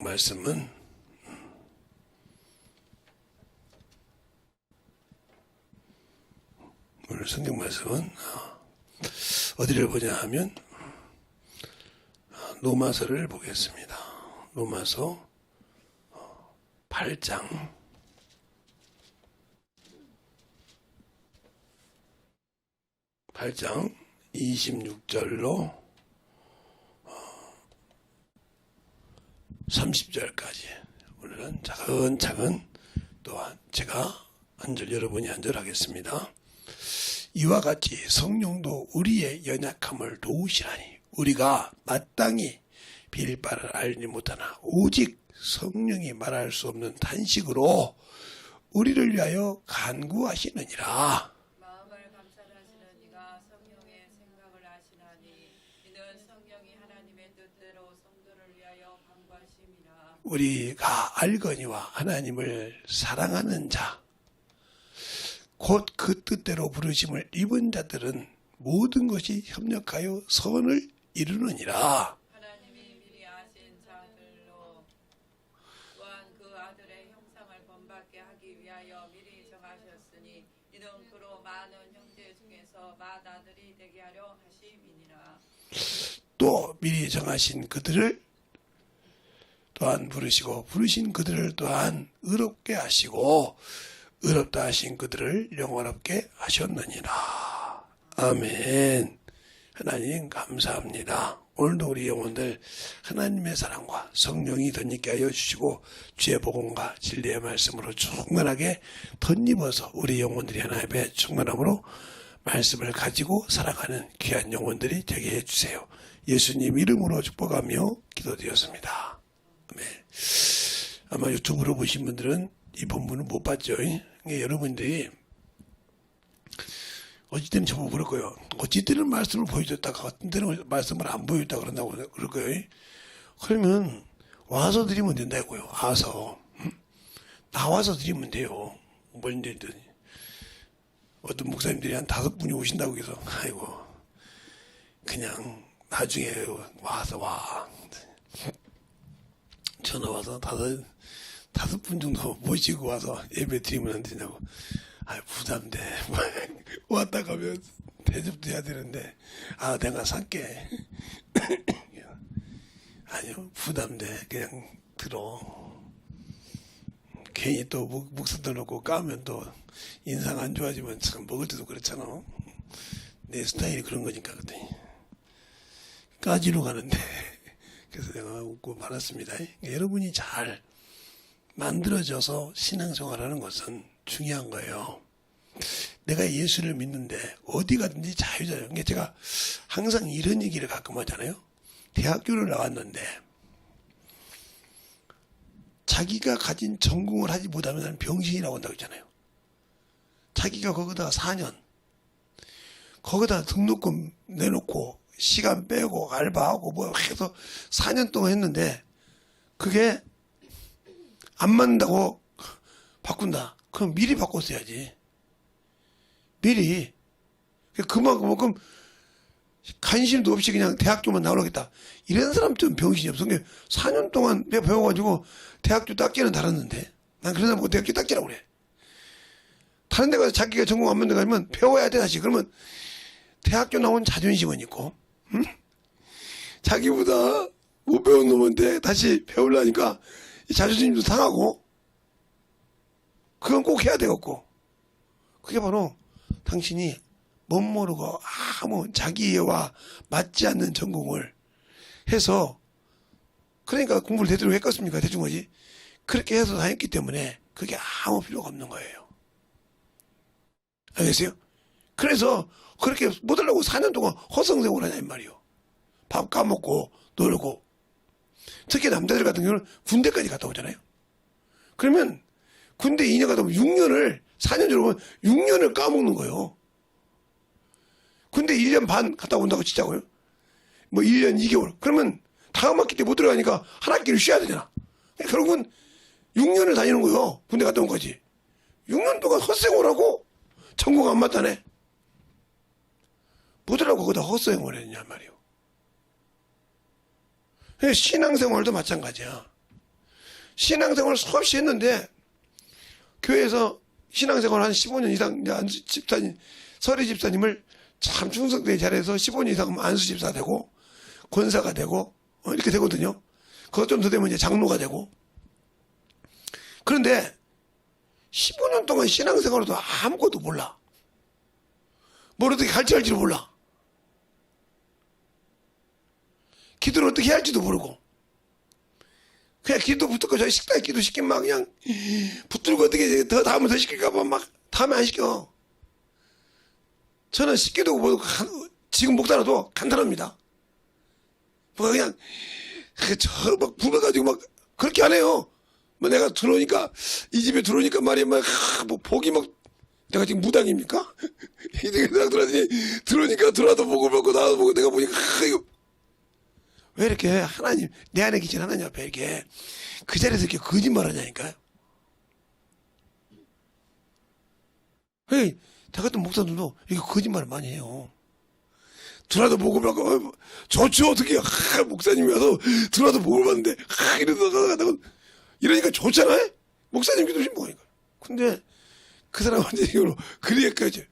말씀은 오늘 성경 말씀은 어디를 보냐 하면 로마서를 보겠습니다. 로마서 8장 26절로 30절까지 오늘은 차근차근 또한 제가 한 절 여러분이 한 절 하겠습니다. 이와 같이 성령도 우리의 연약함을 도우시라니 우리가 마땅히 빌 바를 알지 못하나 오직 성령이 말할 수 없는 탄식으로 우리를 위하여 간구하시느니라. 마음을 감찰하시는 이가 성령의 생각을 아시나니 이는 성령이 하나님의 뜻대로 성도를 위하여 간구하심이라. 우리가 알거니와 하나님을 사랑하는 자 곧 그 뜻대로 부르심을 입은 자들은 모든 것이 협력하여 선을 이루느니라. 하나님이 미리 아신 자들로 또한 그 아들의 형상을 본받게 하기 위하여 미리 정하셨으니 이는 그로 많은 형제 중에서 맏아들이 되게 하려 하심이니라. 또 미리 정하신 그들을 또한 부르시고 부르신 그들을 또한 의롭게 하시고 의롭다 하신 그들을 영원롭게 하셨느니라. 아멘. 하나님 감사합니다. 오늘도 우리 영혼들 하나님의 사랑과 성령이 덧입게 하여 주시고 주의 복음과 진리의 말씀으로 충만하게 덧입어서 우리 영혼들이 하나님의 충만함으로 말씀을 가지고 살아가는 귀한 영혼들이 되게 해주세요. 예수님 이름으로 축복하며 기도드렸습니다. 아멘. 아마 유튜브로 보신 분들은 이 본문은 못 봤죠. 여러분들이 어찌 때는 저보고 그럴 거예요. 어찌 때는 말씀을 보여줬다가 어떤 때는 말씀을 안 보여줬다 그런다고 그럴 거예요. 그러면 와서 드리면 된다고요. 와서 나와서 드리면 돼요. 뭔지 어떤 목사님들이 한 5분이 오신다고 해서 아이고 그냥 나중에 와서 와 전화 와서 5분 정도 모시고 와서 예배 드리면 안 되냐고. 아, 부담돼. 왔다 가면 대접도 해야 되는데, 내가 살게. 아니요, 부담돼. 그냥 들어. 괜히 또 목사들 놓고 까면 또 인상 안 좋아지면 참 먹을 때도 그렇잖아. 내 스타일이 그런 거니까, 그랬더니. 까지로 가는데. 그래서 내가 웃고 말았습니다. 여러분이 잘 만들어져서 신앙생활하는 것은 중요한 거예요. 내가 예수를 믿는데 어디 가든지 자유자예요. 그러니까 제가 항상 이런 얘기를 가끔 하잖아요. 대학교를 나왔는데 자기가 가진 전공을 하지 못하면 병신이라고 한다고 했잖아요. 자기가 거기다가 4년 거기다 등록금 내놓고 시간 빼고 알바하고 뭐 해서 4년 동안 했는데 그게 안 맞는다고 바꾼다. 그럼 미리 바꿨어야지. 미리. 그만큼 관심도 없이 그냥 대학교만 나오겠다. 이런 사람 좀 병신이 없어. 4년 동안 배워가지고 대학교 딱지는 달았는데 난 그런 사람 보고 대학교 딱지라고 그래. 다른 데 가서 자기가 전공 안 맞는 데 가면 배워야 돼 다시. 그러면 대학교 나온 자존심은 있고 응? 자기보다 못 배운 놈한테 다시 배우려니까 자존심도 상하고 그건 꼭 해야 되겠고 그게 바로 당신이 못 모르고 아무 자기와 맞지 않는 전공을 해서 그러니까 공부를 제대로 했겠습니까? 대충 거지. 그렇게 해서 다녔기 때문에 그게 아무 필요가 없는 거예요. 알겠어요? 그래서 그렇게 못하려고 4년 동안 허송세월 하냐 이 말이요. 밥 까먹고 놀고 특히 남자들 같은 경우는 군대까지 갔다 오잖아요. 그러면 군대 2년 갔다 오면 6년을 4년 졸업하면 6년을 까먹는 거예요. 군대 1년 반 갔다 온다고 치자고요. 뭐 1년 2개월. 그러면 다음 학기 때 못 들어가니까 한 학기를 쉬어야 되잖아. 결국은 6년을 다니는 거예요. 군대 갔다 온 거지. 6년 동안 헛생활하고 전공 안 맞다네. 뭐더라고 거기다 헛생활을 했냐 말이요. 신앙생활도 마찬가지야. 신앙생활을 수없이 했는데 교회에서 신앙생활 한 15년 이상 안수 집사님, 서리 집사님을 참 충성되게 잘해서 15년 이상 하면 안수 집사 되고 권사가 되고 이렇게 되거든요. 그것 좀 더 되면 이제 장로가 되고. 그런데 15년 동안 신앙생활도 아무것도 몰라. 뭘 어떻게 갈지할지도 몰라. 기도를 어떻게 해야 할지도 모르고. 그냥 기도 붙들고 저희 식당에 기도 시키면 막 그냥 붙들고 어떻게 더 다음에 더 시킬까봐 막 다음에 안 시켜. 저는 시키도 뭐 지금 목사라도 간단합니다. 뭐 그냥 저 막 불러가지고 막 그렇게 안 해요. 뭐 내가 들어오니까 이 집에 들어오니까 말이야 막뭐 복이 막 내가 지금 무당입니까? 이 집에 내가 들어오니까 들어와도 보고 먹고 나와도 보고 내가 보니까 이거 왜 이렇게 하나님 내 안에 계신 하나님 앞에 이렇게 그 자리에서 이렇게 거짓말하냐니까요. 왜 다 같은 목사들도 이렇게 거짓말을 많이 해요. 들어와도 보고 말고 좋죠 어떻게 목사님이 와서 들어와도 보고 봤는데 이러니까 좋잖아요. 목사님 기도심 뭐니까. 근데 그 사람한테 이걸로 그리까지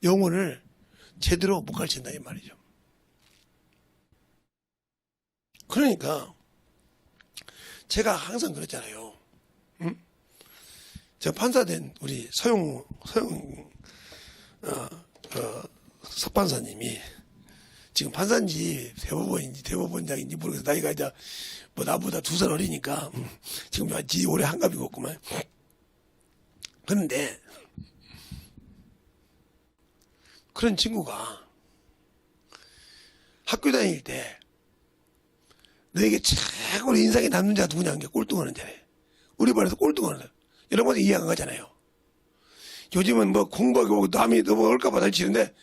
영혼을 제대로 못 가르친다 이 말이죠. 그러니까 제가 항상 그랬잖아요. 응? 저 판사된 우리 서영 서판사님이 지금 판사인지 대법원장인지 모르겠어. 나이가 이제 뭐 나보다 2살 어리니까 지금 지 올해 한갑이고 없구만. 그런데 그런 친구가 학교 다닐 때 너에게 최고로 인상에 남는 자가 누구냐? 게 꼴등하는 자래. 우리 반에서 꼴등하는 자. 여러분 이해 안 가잖아요. 요즘은 뭐 공부하고 뭐 남이 너무 올까봐 다치는데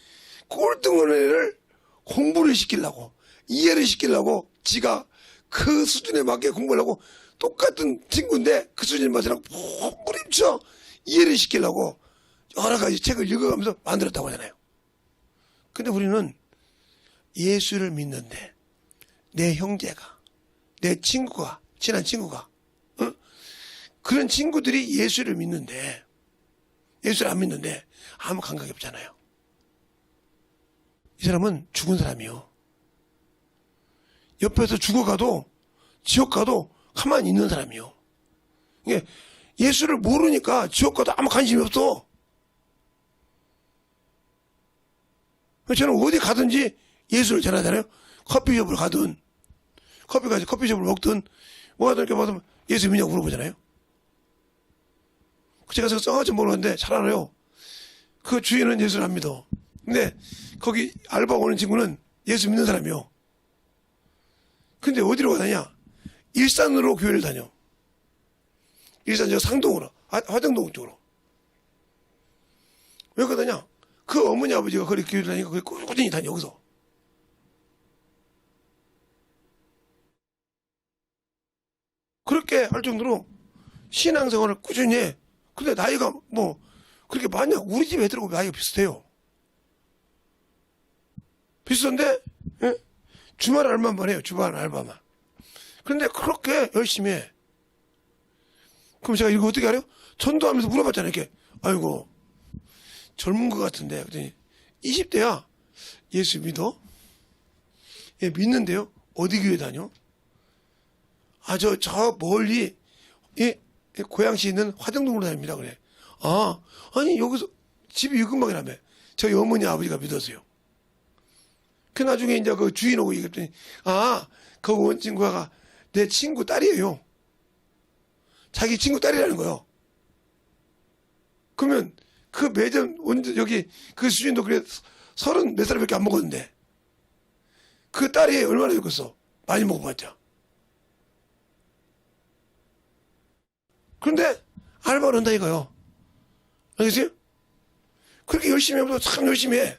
꼴등하는 애를 공부를 시키려고 이해를 시키려고 지가 그 수준에 맞게 공부를 하고 똑같은 친구인데 그 수준에 맞으라고 뿌림쳐 이해를 시키려고 여러 가지 책을 읽어가면서 만들었다고 하잖아요. 근데 우리는 예수를 믿는데 내 형제가 내 친구가 친한 친구가 그런 친구들이 예수를 믿는데 예수를 안 믿는데 아무 감각이 없잖아요. 이 사람은 죽은 사람이요. 옆에서 죽어가도 지옥 가도 가만히 있는 사람이요. 이게 예수를 모르니까 지옥 가도 아무 관심이 없어. 저는 어디 가든지 예수를 전하잖아요. 커피숍을 가든 커피숍을 먹든 뭐 하든 이렇게 받으면 예수 믿냐고 물어보잖아요. 제가 써가지고 모르는데 잘 알아요. 그 주인은 예수를 안 믿어. 근데 거기 알바 오는 친구는 예수 믿는 사람이요. 근데 어디로 가냐? 일산으로 교회를 다녀. 일산 저 상동으로 화정동 쪽으로. 왜 그러냐? 그 어머니 아버지가 거기 교회를 다니니까 거기 꾸준히 다녀 여기서. 그렇게 할 정도로 신앙생활을 꾸준히 해. 근데 나이가 뭐 그렇게 많냐? 우리 집 애들하고 나이가 비슷해요. 비슷한데 예? 주말 알바만 해요. 주말 알바만. 그런데 그렇게 열심히 해. 그럼 제가 이거 어떻게 알아요? 전도하면서 물어봤잖아요. 이렇게 아이고 젊은 것 같은데 그랬더니 20대야. 예수 믿어? 예, 믿는데요. 어디 교회 다녀? 아, 저 멀리 예, 고양시에 있는 화정동으로 다닙니다. 그래. 아, 아니 여기서 집이 유금방이라며. 저희 어머니 아버지가 믿었어요. 그 나중에 이제 그 주인하고 얘기했더니 그 원 친구가 내 친구 딸이에요. 자기 친구 딸이라는 거요. 그러면 그 매점 여기 그 수준도 그래 30몇 살밖에 안 먹었는데 그 딸이 얼마나 좋겠어. 많이 먹어봤자. 그런데 알바를 한다 이거요. 알겠어요? 그렇게 열심히 하면 참 열심히 해.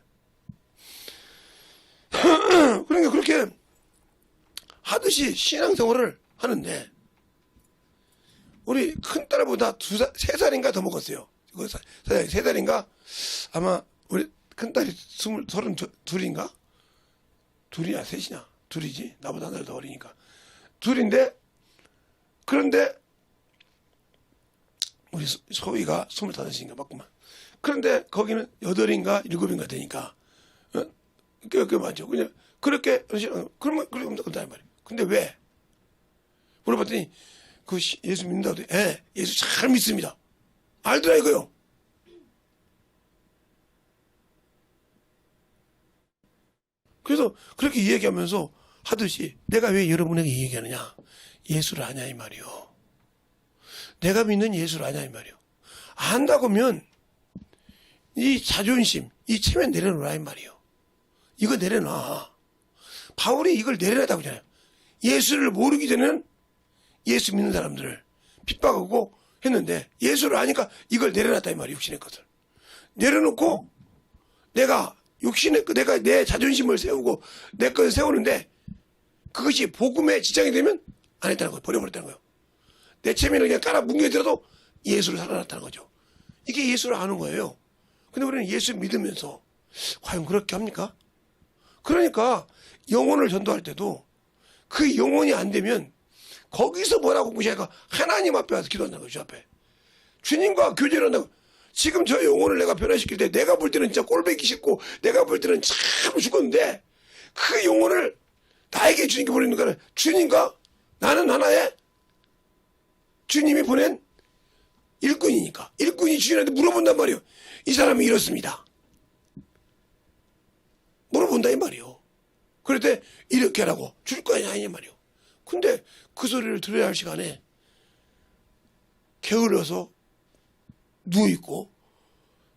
그러니까 그렇게 하듯이 신앙생활을 하는데 우리 큰딸보다 3살인가 더 먹었어요. 3살인가? 아마 우리 큰딸이 32인가? 둘이냐 셋이냐? 둘이지. 나보다 한 살 더 어리니까. 둘인데 그런데 우리 소위가 25인가 맞구만. 그런데 거기는 8인가 7인가 되니까 꽤 많죠. 그냥 그렇게 그러면 그런다 말이에요. 근데 왜? 물어봤더니 예수 믿는다고 예, 예수 잘 믿습니다. 알더라 이거요. 그래서 그렇게 이야기하면서 하듯이 내가 왜 여러분에게 이 얘기하느냐? 예수를 아냐 이 말이요. 내가 믿는 예수를 아냐 이 말이요. 안다고 하면 이 자존심, 이 체면 내려놓으라 이 말이요. 이거 내려놔. 바울이 이걸 내려놨다고 하잖아요. 예수를 모르기 전에는 예수 믿는 사람들을 핍박하고 했는데 예수를 아니까 이걸 내려놨다 이 말이에요. 육신의 것을. 내려놓고 내가 내가 내 자존심을 세우고 내 것을 세우는데 그것이 복음에 지장이 되면 안 했다는 거예요. 버려버렸다는 거예요. 내 체면을 그냥 깔아 뭉개더라도 예수를 살아났다는 거죠. 이게 예수를 아는 거예요. 근데 우리는 예수 믿으면서 과연 그렇게 합니까? 그러니까 영혼을 전도할 때도 그 영혼이 안 되면 거기서 뭐라고 무시하니까 하나님 앞에 와서 기도한다는 거죠. 앞에 주님과 교제를 한다고. 지금 저 영혼을 내가 변화시킬 때 내가 볼 때는 진짜 꼴보기 싫고 내가 볼 때는 참 죽었는데 그 영혼을 나에게 주님께 보내는 거는 주님과 나는 하나의 주님이 보낸 일꾼이니까 일꾼이 주님한테 물어본단 말이에요. 이 사람이 이렇습니다. 물어본다 이 말이에요. 그럴 때 이렇게 하라고 줄 거 아니냐 이 말이에요. 근데 그 소리를 들어야 할 시간에 게을러서 누워있고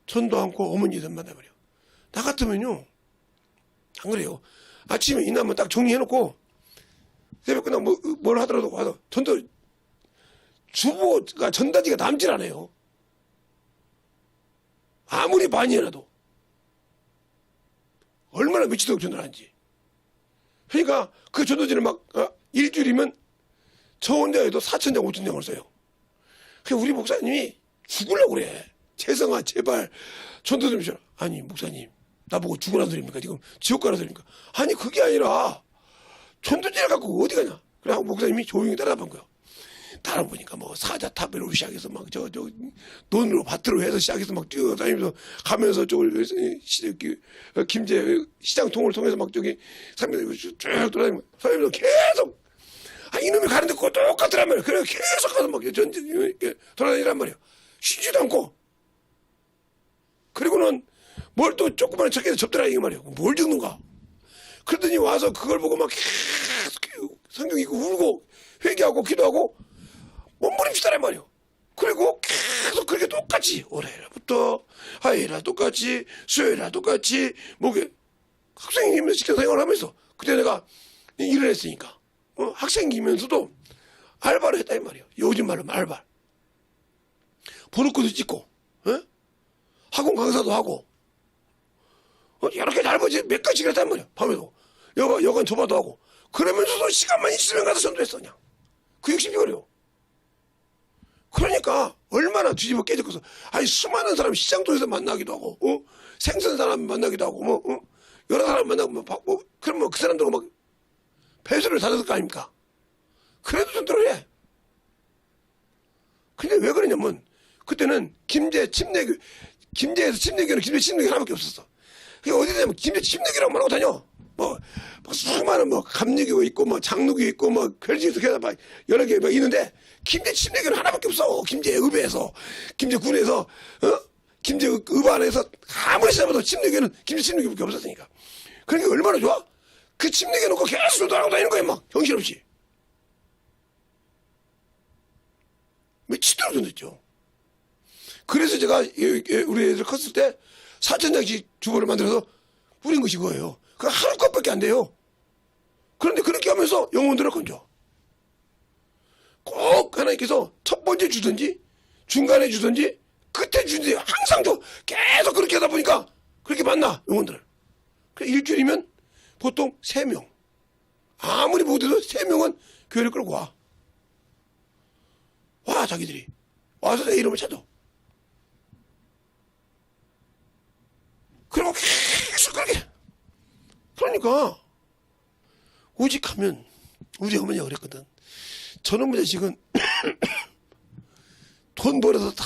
전도 않고 어머니들 만나 말이에요. 나 같으면요 안 그래요. 아침에 일어나면 딱 정리해놓고 새벽 끝나고 뭘 하더라도 와서 전도 주보가 전단지가 남질 않아요. 아무리 많이 해놔도 얼마나 며칠 동안 전도를 하는지. 그러니까 그 전도지를 막 일주일이면 저 혼자 해도 4,000장 5,000장을 써요. 그러니까 우리 목사님이 죽으려고 그래. 재성아 제발 전도 좀 해줘라. 아니 목사님 나보고 죽으라는 소리입니까? 지금 지옥 가라는 소리입니까? 아니 그게 아니라 전도지를 갖고 어디 가냐. 그래 목사님이 조용히 따라본 거예요. 따라보니까 뭐 사자탑으로 시작해서 막 저 돈으로 밭으로 해서 시작해서 막 뛰어다니면서 가면서 저걸 김제 시장통을 통해서 막 저기 상면을 쭉 돌아다니면 사람들도 계속 이놈이 가는데 그거 똑같더란 말이에요. 그래 계속 가서 막 돌아다니란 말이에요. 쉬지도 않고. 그리고는 뭘 또 조그마한 책에서 접더라 이거 말이에요. 뭘 적는가. 그러더니 와서 그걸 보고 막 계속 성경 읽고 울고 회개하고 기도하고 몸부림치더란 말이에요. 그리고 계속 그렇게 똑같이 월요일부터 화요일날 똑같이 수요일날 똑같이 목요일 학생이면서 직장 생활을 하면서 그때 내가 일을 했으니까 학생이면서도 알바를 했다 이 말이에요. 요즘 말로 알바. 번호코도 찍고 학원 강사도 하고 여러 개 알바지 몇 가지씩 했단 말이에요. 밤에도 여간 조바도 하고 그러면서도 시간만 있으면 가서 전도했어 그냥. 그 60개월이요. 그러니까 얼마나 뒤집어 깨졌겠어. 아니 수많은 사람 시장통에서 만나기도 하고 생선 사람 만나기도 하고 여러 사람 만나고 그러면 그 사람들하고 막 배수를 다녔을 거 아닙니까? 그래도 전도를 해. 근데 왜 그러냐면 그때는 김제에서 침례교는 김제 침례교 하나밖에 없었어. 그게 어디 되면 김제 침례교라고 말하고 다녀. 뭐 수많은 감리교 있고 장로교 있고 별지에서 막 여러 개 있는데 김제 침례교는 하나밖에 없어. 김제 읍에서 김제군에서 김제 읍 안에서 아무리 생각해도 침례교는 김제 침례교밖에 없었으니까. 그러니까 얼마나 좋아? 그 침례교 놓고 계속 전도하고 다니는 거야 막 정신없이. 며칠 동안 전도했죠. 그래서 제가 우리 애들 컸을 때 4,000장씩 주보를 만들어서 뿌린 것이 그거예요. 그 하루 것밖에 안 돼요. 그런데 그렇게 하면서 영혼들을 건져. 꼭 하나님께서 첫 번째 주든지 중간에 주든지 끝에 주든지 항상 줘. 계속 그렇게 하다 보니까 그렇게 만나 영혼들을. 그래 일주일이면 보통 3명. 아무리 못해도 3명은 교회를 끌고 와. 와 자기들이. 와서 내 이름을 찾아. 그리고 계속 그렇게. 그러니까 오직 하면 우리 어머니가 그랬거든. 저놈의 자식은 돈 벌어서 다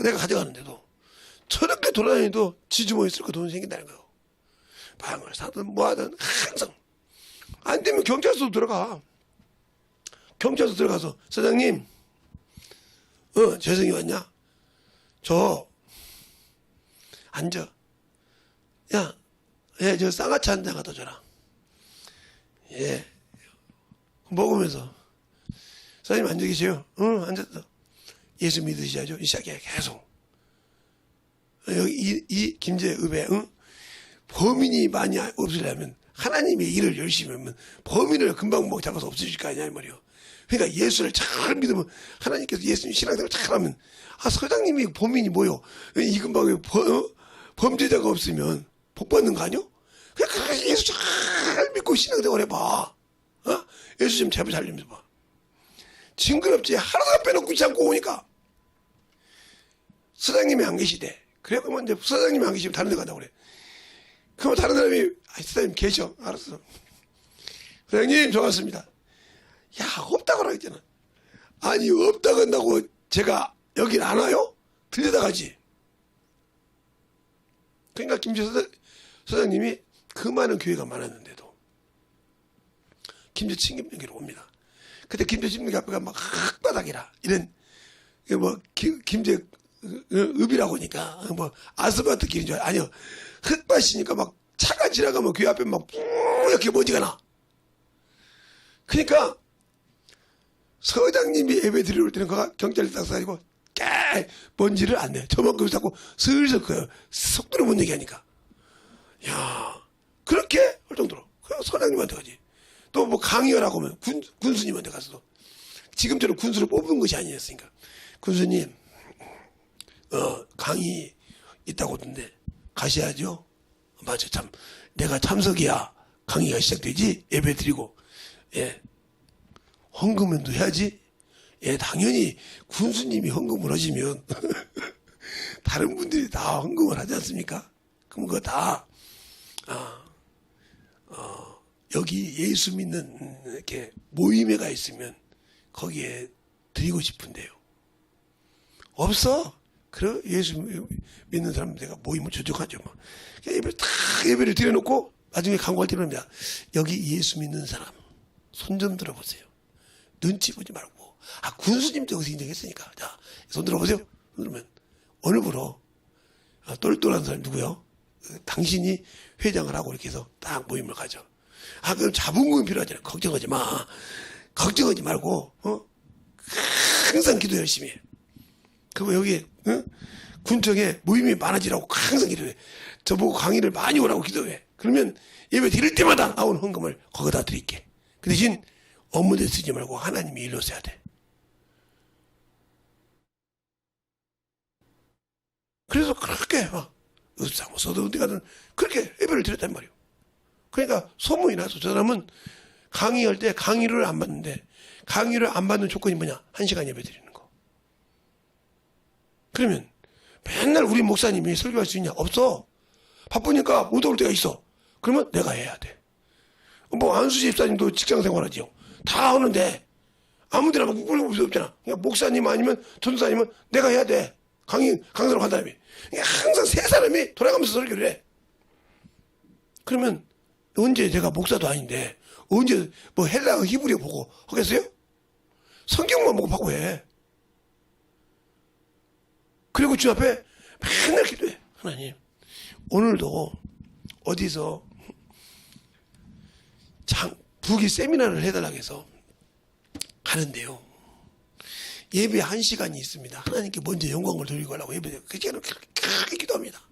내가 가져가는데도 저렇게 돌아다니도 지 주머니에 쓸 거 돈 생긴다는 거예요. 방을 사든 뭐하든 항상 안 되면 경찰서 들어가. 경찰서 들어가서 사장님 재성이 왔냐? 저 앉아. 야, 저 쌍화차 한 잔 갖다 줘라. 예. 먹으면서 사장님 앉아 계세요. 응, 앉았어. 예수 믿으셔야죠. 이 시작이야 계속. 여기 이 김제읍에 범인이 많이 없으려면 하나님의 일을 열심히 하면 범인을 금방 잡아서 없애질 거 아니냐 이 말이요. 그러니까 예수를 잘 믿으면 하나님께서 예수님 신앙생활 잘하면 서장님이 범인이 뭐요? 이 근방에 범죄자가 없으면 복 받는 거 아니요? 그러니까 예수 잘 믿고 신앙생활 해봐. 예수 좀 제발 잘 믿어봐. 징그럽지 하나도 빼놓고 있지 않고 오니까 서장님이 안 계시대. 그래 그러면 이제 서장님이 안 계시면 다른 데 간다고 그래. 그러면 다른 사람이 서장님 계셔. 알았어. 서장님 저 왔습니다. 야 없다고 하겠잖아. 아니 없다고 한다고 제가 여길 안 와요? 들려다 가지. 그러니까 김제 서장님이 그 많은 교회가 많았는데도 김제 친김교회로 옵니다. 그때 김제 친김교회 앞에가 막 흙바닥이라 이런 뭐 김제 읍이라고 하니까 뭐 아스팔트 길인 줄 아니요. 흙밭이니까 막 차가 지나가면 교회 앞에 막 뿌옇게 먼지가 나. 그러니까 서장님이 예배 드리러 올 때는 그가 경찰이 딱 사가지고 깨 먼지를 안 내. 저만큼 자꾸 슬슬 그 속도를 못 내게 하니까. 야 그렇게 할 정도로. 그 서장님한테 가지. 또 뭐 강의하라고 하면 군수님한테 가서도 지금처럼 군수를 뽑은 것이 아니었으니까 군수님 강의 있다고 하던데 가셔야죠. 맞아 참 내가 참석해야 강의가 시작되지. 예배 드리고 예 헌금도 해야지. 예 당연히 군수님이 헌금을 하시면 다른 분들이 다 헌금을 하지 않습니까? 그럼 그거 다 여기 예수 믿는 이렇게 모임회가 있으면 거기에 드리고 싶은데요. 없어. 그래 예수 믿는 사람 내가 모임을 조직하죠. 뭐. 예배를 드려놓고 나중에 광고할 때 그럽니다. 여기 예수 믿는 사람 손 좀 들어보세요. 눈치 보지 말고. 군수님도 여기서 인정했으니까. 자, 손 들어보세요. 그러면 오늘부로 똘똘한 사람 누구요? 당신이 회장을 하고 이렇게 해서 딱 모임을 가죠. 그럼 자본금이 필요하잖아요. 걱정하지 마. 걱정하지 말고 항상 기도 열심히 해. 그리고 여기 군청에 모임이 많아지라고 항상 기도해. 저보고 강의를 많이 오라고 기도해. 그러면 예배 드릴 때마다 나온 헌금을 거기다 드릴게. 그 대신 업무대 쓰지 말고 하나님이 일로 써야 돼. 그래서 그렇게 의사고 서도 어디 가든 그렇게 예배를 드렸단 말이에요. 그러니까 소문이 나서 저 사람은 강의할 때 강의를 안 받는데 강의를 안 받는 조건이 뭐냐? 1시간 예배 드리는 거. 그러면 맨날 우리 목사님이 설교할 수 있냐? 없어. 바쁘니까 못 올 때가 있어. 그러면 내가 해야 돼. 뭐 안수지 집사님도 직장 생활하지요. 다 하는데 아무 데나 꿀 수 없잖아. 그러니까 목사님 아니면 전도사님은 내가 해야 돼. 강사로 간 사람이. 그러니까 항상 세 사람이 돌아가면서 설교를 해. 그러면 언제 제가 목사도 아닌데 언제 뭐 헬라어 히브리어 보고 하겠어요? 성경만 보고 받고 해. 그리고 주 앞에 맨날 기도해. 하나님 오늘도 어디서 부기 세미나를 해달라고 해서 가는데요. 예배 1시간이 있습니다. 하나님께 먼저 영광을 돌리고 가려고 예배 그 시간을 크게 기도합니다.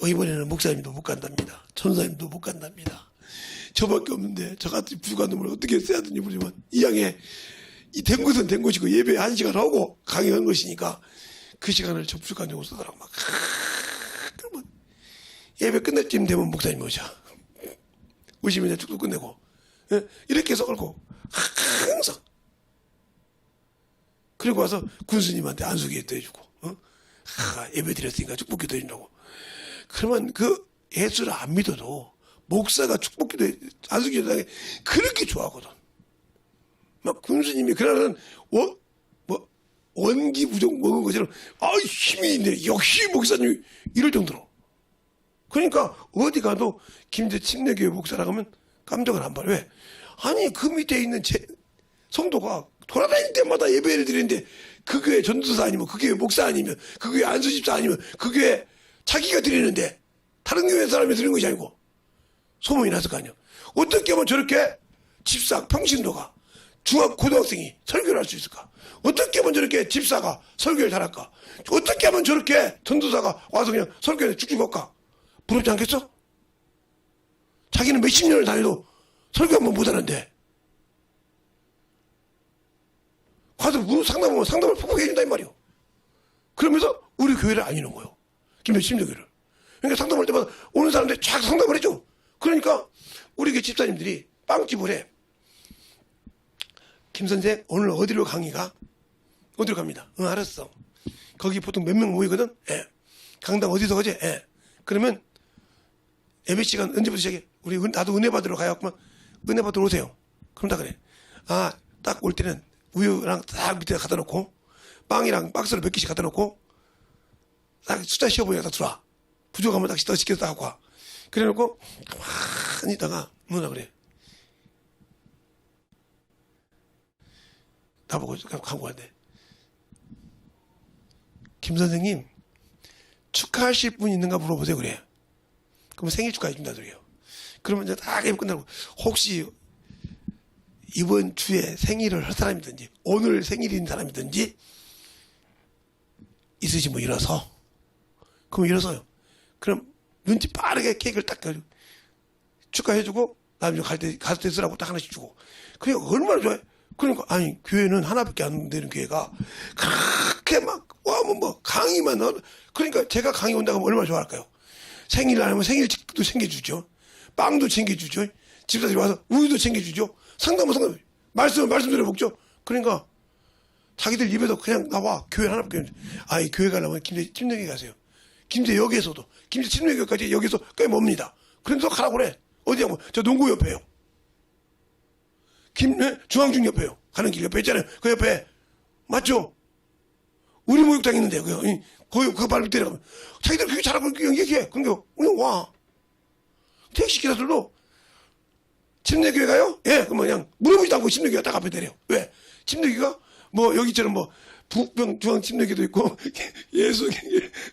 이번에는 목사님도 못 간답니다. 전사님도 못 간답니다. 저밖에 없는데 저같이 부족한 놈을 어떻게 써야 되는지 모르지만 이 양에 이 된 것은 된 것이고 예배 1시간 하고 강의한 것이니까 그 시간을 저 부족한 놈으로 쓰더라고 막. 그러면 예배 끝날 쯤 되면 목사님 오셔. 오시면 축도 끝내고 이렇게 해서 걸고 항상 그리고 와서 군수님한테 안수기도 해주고 예배 드렸으니까 축복기도 해준다고. 그러면 그 예수를 안 믿어도 목사가 축복기도 안수기도 하게 그렇게 좋아하거든. 막 군수님이 그날은 원기 부족 먹은 것처럼 힘이 있네. 역시 목사님 이럴 정도로. 그러니까 어디 가도 김제 침례교회 목사라고 하면 깜짝을 안 봐요. 왜? 아니 그 밑에 있는 성도가 돌아다닐 때마다 예배를 드리는데 그 교회 전도사 아니면 그 교회 목사 아니면 그 교회 안수집사 아니면 그 교회 자기가 드리는데 다른 교회 사람이 드리는 것이 아니고 소문이 났을 거 아니에요. 어떻게 하면 저렇게 집사 평신도가 고등학생이 설교를 할 수 있을까? 어떻게 하면 저렇게 집사가 설교를 잘할까? 어떻게 하면 저렇게 전도사가 와서 그냥 설교를 쭉쭉 할까? 부럽지 않겠어? 자기는 몇십 년을 다녀도 설교 한번 못하는데 가서 상담하면 상담을 푹푹 해준다 이 말이요. 그러면서 우리 교회를 안 이는 거예요. 김해침례교회를. 그러니까 상담할 때마다 오는 사람들 쫙 상담을 해줘. 그러니까 우리 교회 집사님들이 빵집을 해. 김 선생 오늘 어디로 강의가? 어디로 갑니다. 응 알았어. 거기 보통 몇 명 모이거든. 예. 강당 어디서 가지? 예. 그러면 예배 시간 언제부터 시작해? 나도 은혜 받으러 가요. 그러면 은혜 받으러 오세요. 그럼 다 그래. 딱 올 때는 우유랑 딱 밑에 갖다 놓고 빵이랑 박스로 몇 개씩 갖다 놓고 딱 숫자 쉬어 보니까 딱 들어와. 부족하면 딱 더 시켜서 하고 와. 그래 놓고 가만히 있다가 뭐라 그래. 나보고 광고 한대. 김 선생님 축하하실 분 있는가 물어보세요. 그래. 그러면 생일 축하해 준다 그래요. 그러면 이제 다 예배 끝나고 혹시 이번 주에 생일을 할 사람이든지 오늘 생일인 사람이든지 있으시면 뭐 일어서. 그럼 일어서요. 그럼 눈치 빠르게 케이크를 딱 축하해주고 나중에 갔을 때 쓰라고 딱 하나씩 주고. 그게 얼마나 좋아요. 그러니까 교회는 하나밖에 안 되는 교회가 그렇게 막 와면 뭐 강의만 그러니까 제가 강의 온다고 하면 얼마나 좋아할까요? 생일 안 하면 생일도 챙겨주죠. 빵도 챙겨주죠. 집사들이 와서 우유도 챙겨주죠. 상담은 말씀대로 먹죠. 그러니까 자기들 입에서 그냥 나와. 교회 하나밖에 없는데. 이 교회 가려면 김제 침례교회 가세요. 김제역에서도 김제 침례교회까지 여기서 꽤 멉니다. 그런데 가라고 그래. 어디야 뭐 저 농구 옆에요. 중앙중 옆에요. 가는 길 옆에 있잖아요. 그 옆에 맞죠? 우리 목욕탕 있는데 거기 그 발밑 내려가면 자기들 그게 잘하고 얘기해. 그러니까 그냥 와. 택시 기사들도 침례교회 가요? 예. 그러면 그냥 물어보지도 않고 침례교회 딱 앞에 내려. 왜? 침례교회가 뭐 여기처럼 뭐 북병 중앙 침례교회도 있고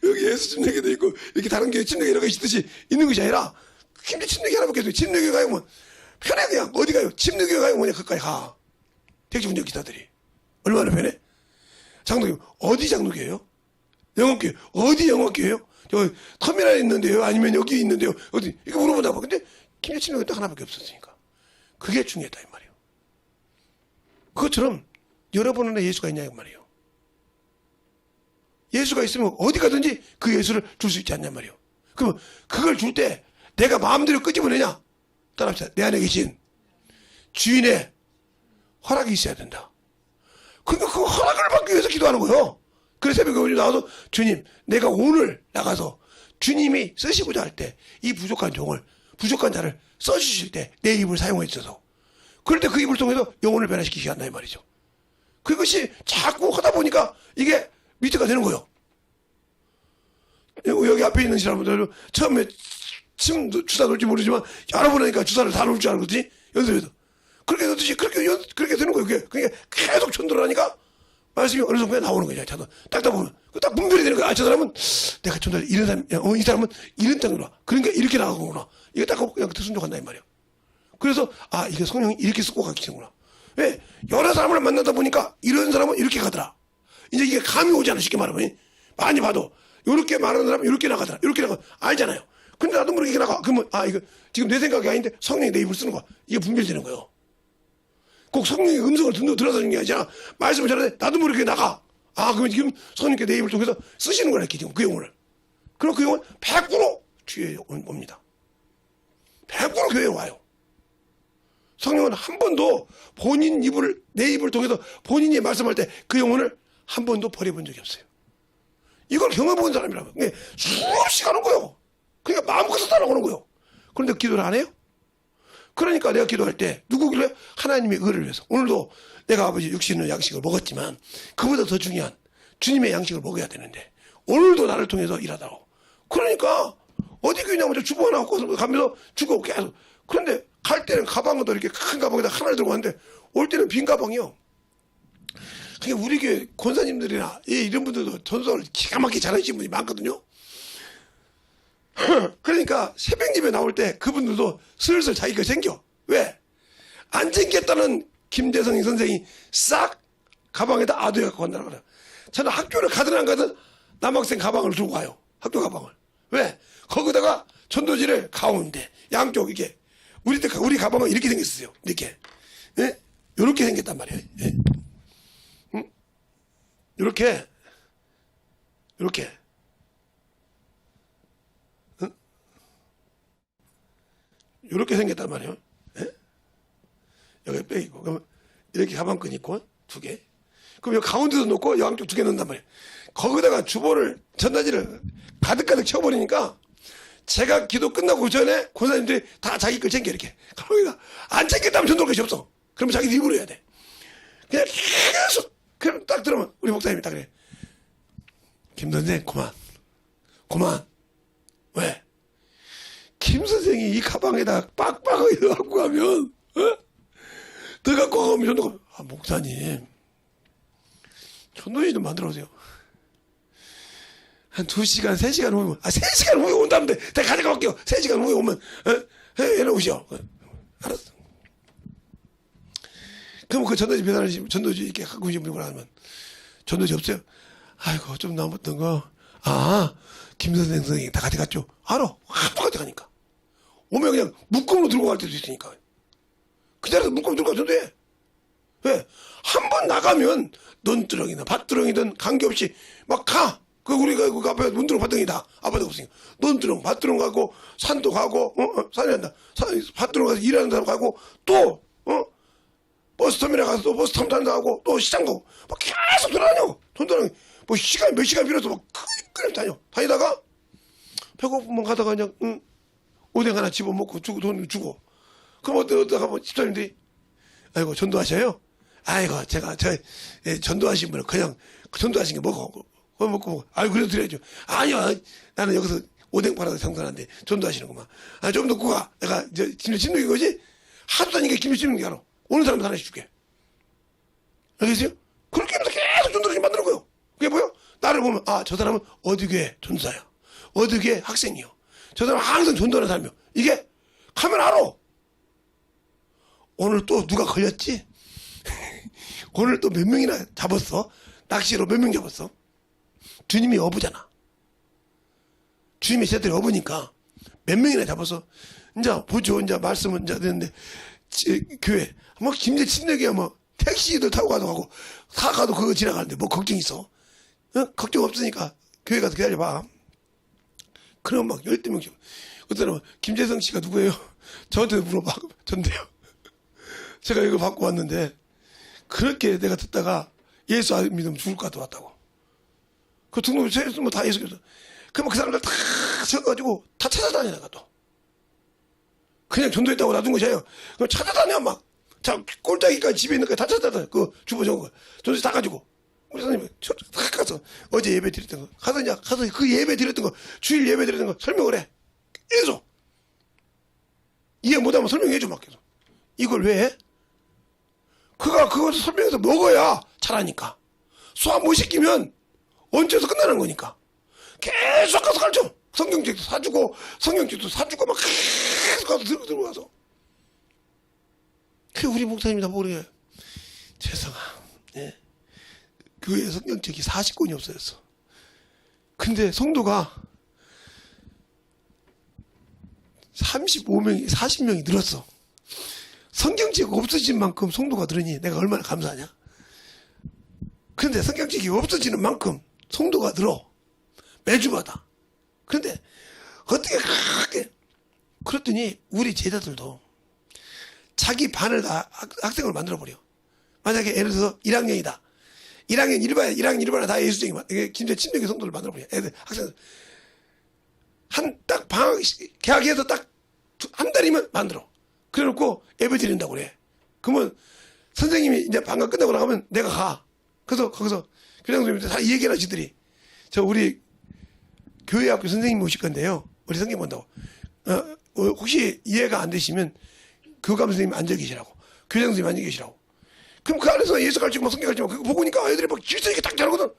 여기 예수 침례교회도 있고 이렇게 다른 교회 침례교회 여러 개 있듯이 있는 것이 아니라 김제 침례교회 하나밖에 없어요. 침례교회 가요 뭐 편해. 그냥 어디 가요? 침례교회 가요 뭐냐 그까지 가. 택시 운전 기사들이 얼마나 편해? 장로교 어디 장로교회요? 영업교회 어디 영업교회요? 저 터미널에 있는데요? 아니면 여기 있는데요? 어디 이거 물어본다고. 근데 김제 침례교회 딱 하나밖에 없었으니까 그게 중요했다 이 말이에요. 그것처럼 여러분 안에 예수가 있냐 이 말이에요. 예수가 있으면 어디 가든지 그 예수를 줄 수 있지 않냐 말이에요. 그러면 그걸 줄 때 내가 마음대로 끄집어내냐? 따라합시다. 내 안에 계신 주인의 허락이 있어야 된다. 그러니까 그 허락을 받기 위해서 기도하는 거예요. 그래서 새벽에 나와서 주님 내가 오늘 나가서 주님이 쓰시고자 할 때 이 부족한 자를 써주실 때 내 입을 사용해 주셔서 그럴 때 그 입을 통해서 영혼을 변화시키게 한다 이 말이죠. 그것이 자꾸 하다 보니까 이게 밑에가 되는 거예요. 여기 앞에 있는 사람들은 처음에 침 주사 놓을지 모르지만 여러 번 하니까 주사를 다 놓을 줄 알거든요. 연습해서. 그렇게 넣듯이 그렇게 되는 거예요. 그게 계속 전도를 말씀이 어느 순간에 나오는 거죠. 딱 보면. 딱 분별이 되는 거야. 저 사람은 내가 전달 이런 사람, 이 사람은 이런 땅으로 그러니까 이렇게 나가구나. 이거 딱 하고 그냥 순종한다 이 말이에요. 그래서 이게 성령이 이렇게 쓰고 가시는구나. 왜? 여러 사람을 만나다 보니까 이런 사람은 이렇게 가더라. 이제 이게 감이 오잖아. 쉽게 말하면. 많이 봐도 이렇게 말하는 사람은 이렇게 나가더라. 이렇게 나가 알잖아요. 근데 나도 모르게 이렇게 나가. 그러면 이거 지금 내 생각이 아닌데 성령이 내 입을 쓰는 거야. 이게 분별되는 거예요. 꼭 성령의 음성을 들어서 하는 게 아니라 말씀을 잘하는데 나도 모르게 나가. 그러면 지금 성령께 내 입을 통해서 쓰시는 거라 지금 그 영혼을. 그럼 그 영혼 100% 주에 옵니다. 100% 교회에 와요. 성령은 한 번도 내 입을 통해서 본인이 말씀할 때 그 영혼을 한 번도 버려본 적이 없어요. 이걸 경험해본 사람이라면 수없이 가는 거예요. 그러니까 마음껏 따라오는 거예요. 그런데 기도를 안 해요? 그러니까 내가 기도할 때 누구길래? 하나님의 의를 위해서. 오늘도 내가 아버지 육신의 양식을 먹었지만 그보다 더 중요한 주님의 양식을 먹어야 되는데 오늘도 나를 통해서 일하다고. 그러니까 어디 교회냐면 저 주보 하나 갖고 가면서 주고 계속. 그런데 갈 때는 가방도 이렇게 큰 가방에다 하나를 들고 가는데 올 때는 빈 가방이요. 그러니까 우리 교회 권사님들이나 이런 분들도 전도를 기가 막히게 잘하시는 분이 많거든요. 그러니까 새벽 예배 나올 때 그분들도 슬슬 자기 거 챙겨. 왜? 안 챙겼다는 김대성 선생이 싹 가방에다 아도에 갖고 간다는 거야. 저는 학교를 가든 안 가든 남학생 가방을 들고 가요. 학교 가방을. 왜? 거기다가 전도지를 가운데 양쪽 이게 우리 가방은 이렇게 생겼어요. 이렇게. 예? 이렇게 생겼단 말이에요. 예? 응? 이렇게 응? 이렇게 생겼단 말이에요. 예? 여기 뼈 있고 그러면 이렇게 가방끈 있고 두 개. 그럼 여기 가운데도 놓고 양쪽 두 개 넣는단 말이에요. 거기다가 주보를 전단지를 가득가득 채워버리니까 제가 기도 끝나고 전에 권사님들이 다 자기 걸 챙겨 이렇게. 거기다 안 챙겼다면 전도할 것이 없어. 그러면 자기 일부러 해야 돼. 그냥 계속 그럼 딱 들으면 우리 목사님이 딱 그래. 김 선생 그만. 왜? 김 선생이 이 가방에다 빡빡하게 넣어갖고 가면 더 갖고 가면 전도. 목사님 전도지 좀 만들어 오세요. 한 2시간, 3시간 후에, 3시간 후에 온다면 돼. 내가 가져가 볼게요. 3시간 후에 오면, 해놓으시오. 알았어. 그럼 그 전도지 배달하시면, 전도지 이렇게 갖고 오신 분이구나 하면, 전도지 없어요? 아이고, 좀 남았던 거. 김 선생이 다 가져갔죠? 알아. 하도 가져가니까. 오면 그냥 묶음으로 들고 갈 때도 있으니까. 그 자리에서 묶음 들고 가 전도해. 왜? 한 번 나가면, 논두렁이나 밭두렁이든 관계없이 막 가. 우리가 그 앞에 논두렁 밭두렁이다. 아파트 없으니까. 논두렁, 밭두렁 가고, 산도 가고, 산에 간다. 밭두렁 가서 일하는 사람 가고, 또, 버스터미널 가서 또 버스터 탄다 하고, 또 시장 가고, 막 계속 돌아다녀. 돈두렁이. 몇 시간 빌어서 막 끊임 다니다가, 배고프면 가다가 그냥, 오뎅 하나 집어먹고, 돈 주고. 그럼 어디다 가면 집사님들이, 아이고, 전도하셔요? 아이고, 제가, 전도하신 분은 그냥, 전도하신 게 먹어. 먹고. 그래도 드려야죠. 아니요, 나는 여기서 오뎅 팔아서 생산하는데, 전도하시는구만. 좀 넣고 가. 내가, 김치 씹는 게 거지? 하도 다니까 김치 씹는 게 알아. 오는 사람 하나씩 줄게. 알겠어요? 그렇게 하면서 계속 전도를 만드는 거예요. 그게 뭐야? 나를 보면, 저 사람은 어디 교회 전도사야. 어디 교회 학생이요. 저 사람은 항상 전도하는 사람이요. 이게, 가면 알아. 오늘 또 누가 걸렸지? 오늘 또 몇 명이나 잡았어? 낚시로 몇 명 잡았어? 주님이 어부잖아. 주님의 제자들이 어부니까 몇 명이나 잡아서 이제 보죠. 이제 말씀은 이제 되는데 교회 뭐 김제 침례기야 뭐 택시들 타고 가도 다 가도 그거 지나가는데 뭐 걱정 있어? 걱정 없으니까 교회 가서 기다려봐. 그럼 막 10명씩. 어떤 사람은 김재성 씨가 누구예요? 저한테 물어봐. 전데요. 제가 이거 받고 왔는데 그렇게 내가 듣다가 예수 안 믿으면 죽을 것 같아 왔다고. 그 등록을 세우면 다 예수 믿어. 그러면 그 사람들 다 세워가지고 다 찾아다녀 내가 또. 그냥 전도했다고 놔둔 것이에요. 그럼 찾아다녀 막. 자, 꼴짜기까지 집에 있는 거 다 찾아다녀. 그 주보 적은 거. 전도지 다 가지고. 우리 선생님이 다 가서 어제 예배 드렸던 거. 가서 그 예배 드렸던 거. 주일 예배 드렸던 거 설명을 해. 계속. 이해 못하면 설명해줘 막 계속. 이걸 왜 해? 그것을 설명해서 먹어야 잘하니까. 소화 못 시키면 언제서 끝나는 거니까. 계속 가서 가르쳐. 성경책도 사주고, 성경책도 사주고, 막 계속 가서 들고 가서. 그 우리 목사님이 다 모르게. 재성아, 예. 교회 성경책이 40권이 없어졌어. 근데 성도가 35명이, 40명이 늘었어. 성경책이 없어진 만큼 성도가 늘으니 내가 얼마나 감사하냐? 그런데 성경책이 없어지는 만큼 성도가 늘어. 매주마다. 그런데 어떻게 그렇게 그랬더니 우리 제자들도 자기 반을 다 학생을 만들어버려. 만약에 예를 들어서 1학년이다. 1학년 1반에 다 예수쟁이, 김제 친정의 성도를 만들어버려. 애들, 학생들. 딱 방학, 개학해서 딱 한 달이면 만들어. 그래 놓고 예배 드린다고 그래. 그러면 선생님이 이제 방과 끝나고 나가면 내가 가. 그래서 거기서 교장 선생님들 다 얘기를 하시더니 저 우리 교회 학교 선생님 오실 건데요. 우리 선생님 온다고. 혹시 이해가 안 되시면 교감 선생님 앉아 계시라고. 교장 선생님 앉아 계시라고. 그럼 그 안에서 예수 가르치고 막 성경 가르치고 그거 보고 니까 애들이 막 질서있게 딱 잘하거든.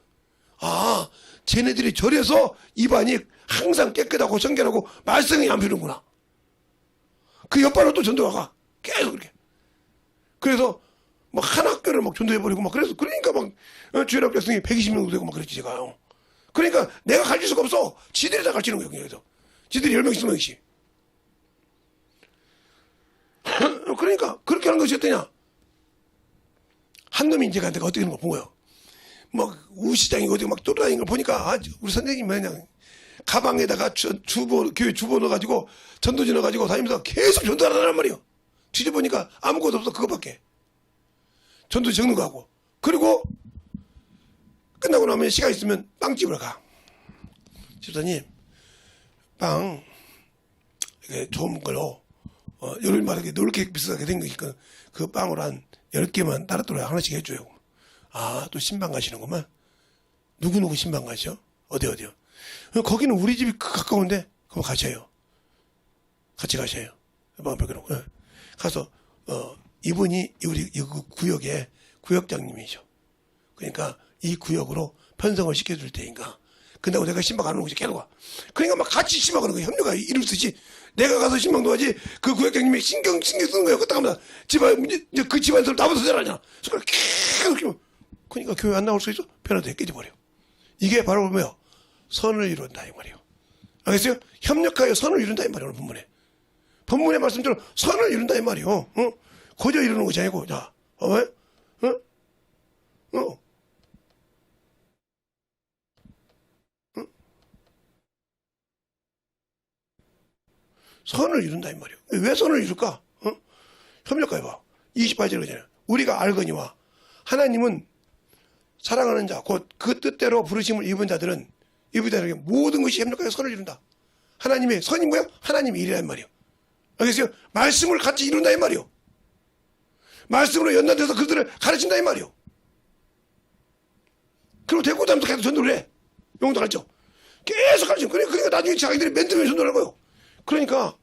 아, 쟤네들이 절에서 입안이 항상 깨끗하고 정결하고 말썽이 안 피우는구나. 그 옆반으로 또 전도가 가. 계속 그렇게. 그래서 막 한 학교를 막 전도해버리고 막 그래서 그러니까 막 주일학교 학생이 120명도 되고 막 그랬지 제가. 그러니까 내가 가르칠 수가 없어. 지들이 다 가르치는 거예요. 여기서. 지들이 10명씩 20명씩. 그러니까 그렇게 하는 것이 어떠냐. 한 놈이 이제 내가 어떻게 하는 거 본 거예요. 막 우시장이 어디 막 돌아다니는 걸 보니까 우리 선생님이 그냥 가방에다가 교회 주보 넣어가지고 전도지 넣어가지고 다니면서 계속 전도하라는 말이에요. 뒤져보니까 아무것도 없어. 그거밖에. 전도지 적는 거 하고. 그리고 끝나고 나면 시간 있으면 빵집으로 가. 집사님 빵 이게 좋은 걸로 요즘 말하게 놀게 비싸게 생기니까 그 빵으로 한 10개만 따로따로 하나씩 해줘요. 아, 또 신방 가시는구만. 누구누구 신방 가시죠? 어디요? 거기는 우리 집이 가까운데, 그럼 가셔요. 같이 가셔요. 가서, 이분이 우리 그 구역의 구역장님이죠. 그러니까 이 구역으로 편성을 시켜줄 테니까. 근데 내가 신방 가는 거지, 계속 와. 그러니까 막 같이 신방하는 거야. 협력가 이룰 쓰지. 내가 가서 신방도 하지. 그 구역장님이 신경 쓰는 거야. 그때 가면 그 집안 사람 나부터 잘하잖아. 그걸 계속 키우면. 그러니까 교회 안 나올 수 있어? 변화돼 깨져버려. 이게 바로 뭐예요? 선을 이룬다 이 말이에요. 알겠어요? 협력하여 선을 이룬다 이 말이에요. 본문에. 본문의 말씀처럼 선을 이룬다 이 말이에요. 거저 이루는 것이 아니고 자, 선을 이룬다 이 말이에요. 왜 선을 이룰까? 협력하여 28절 그잖아요. 우리가 알거니와 하나님은 사랑하는 자, 곧 그 뜻대로 부르심을 입은 자들은 입은 자들에게 모든 것이 협력하여 선을 이룬다. 하나님의 선이 뭐야? 하나님의 일이란 말이에요. 알겠어요? 말씀을 같이 이룬다 이 말이에요. 말씀으로 연단돼서 그들을 가르친다 이 말이에요. 그리고 데리고 다니면서 계속 전도를 해. 용도 가르쳐. 계속 가르쳐. 그러니까 나중에 자기들이 맨들맨 전도를 할 거예요. 그러니까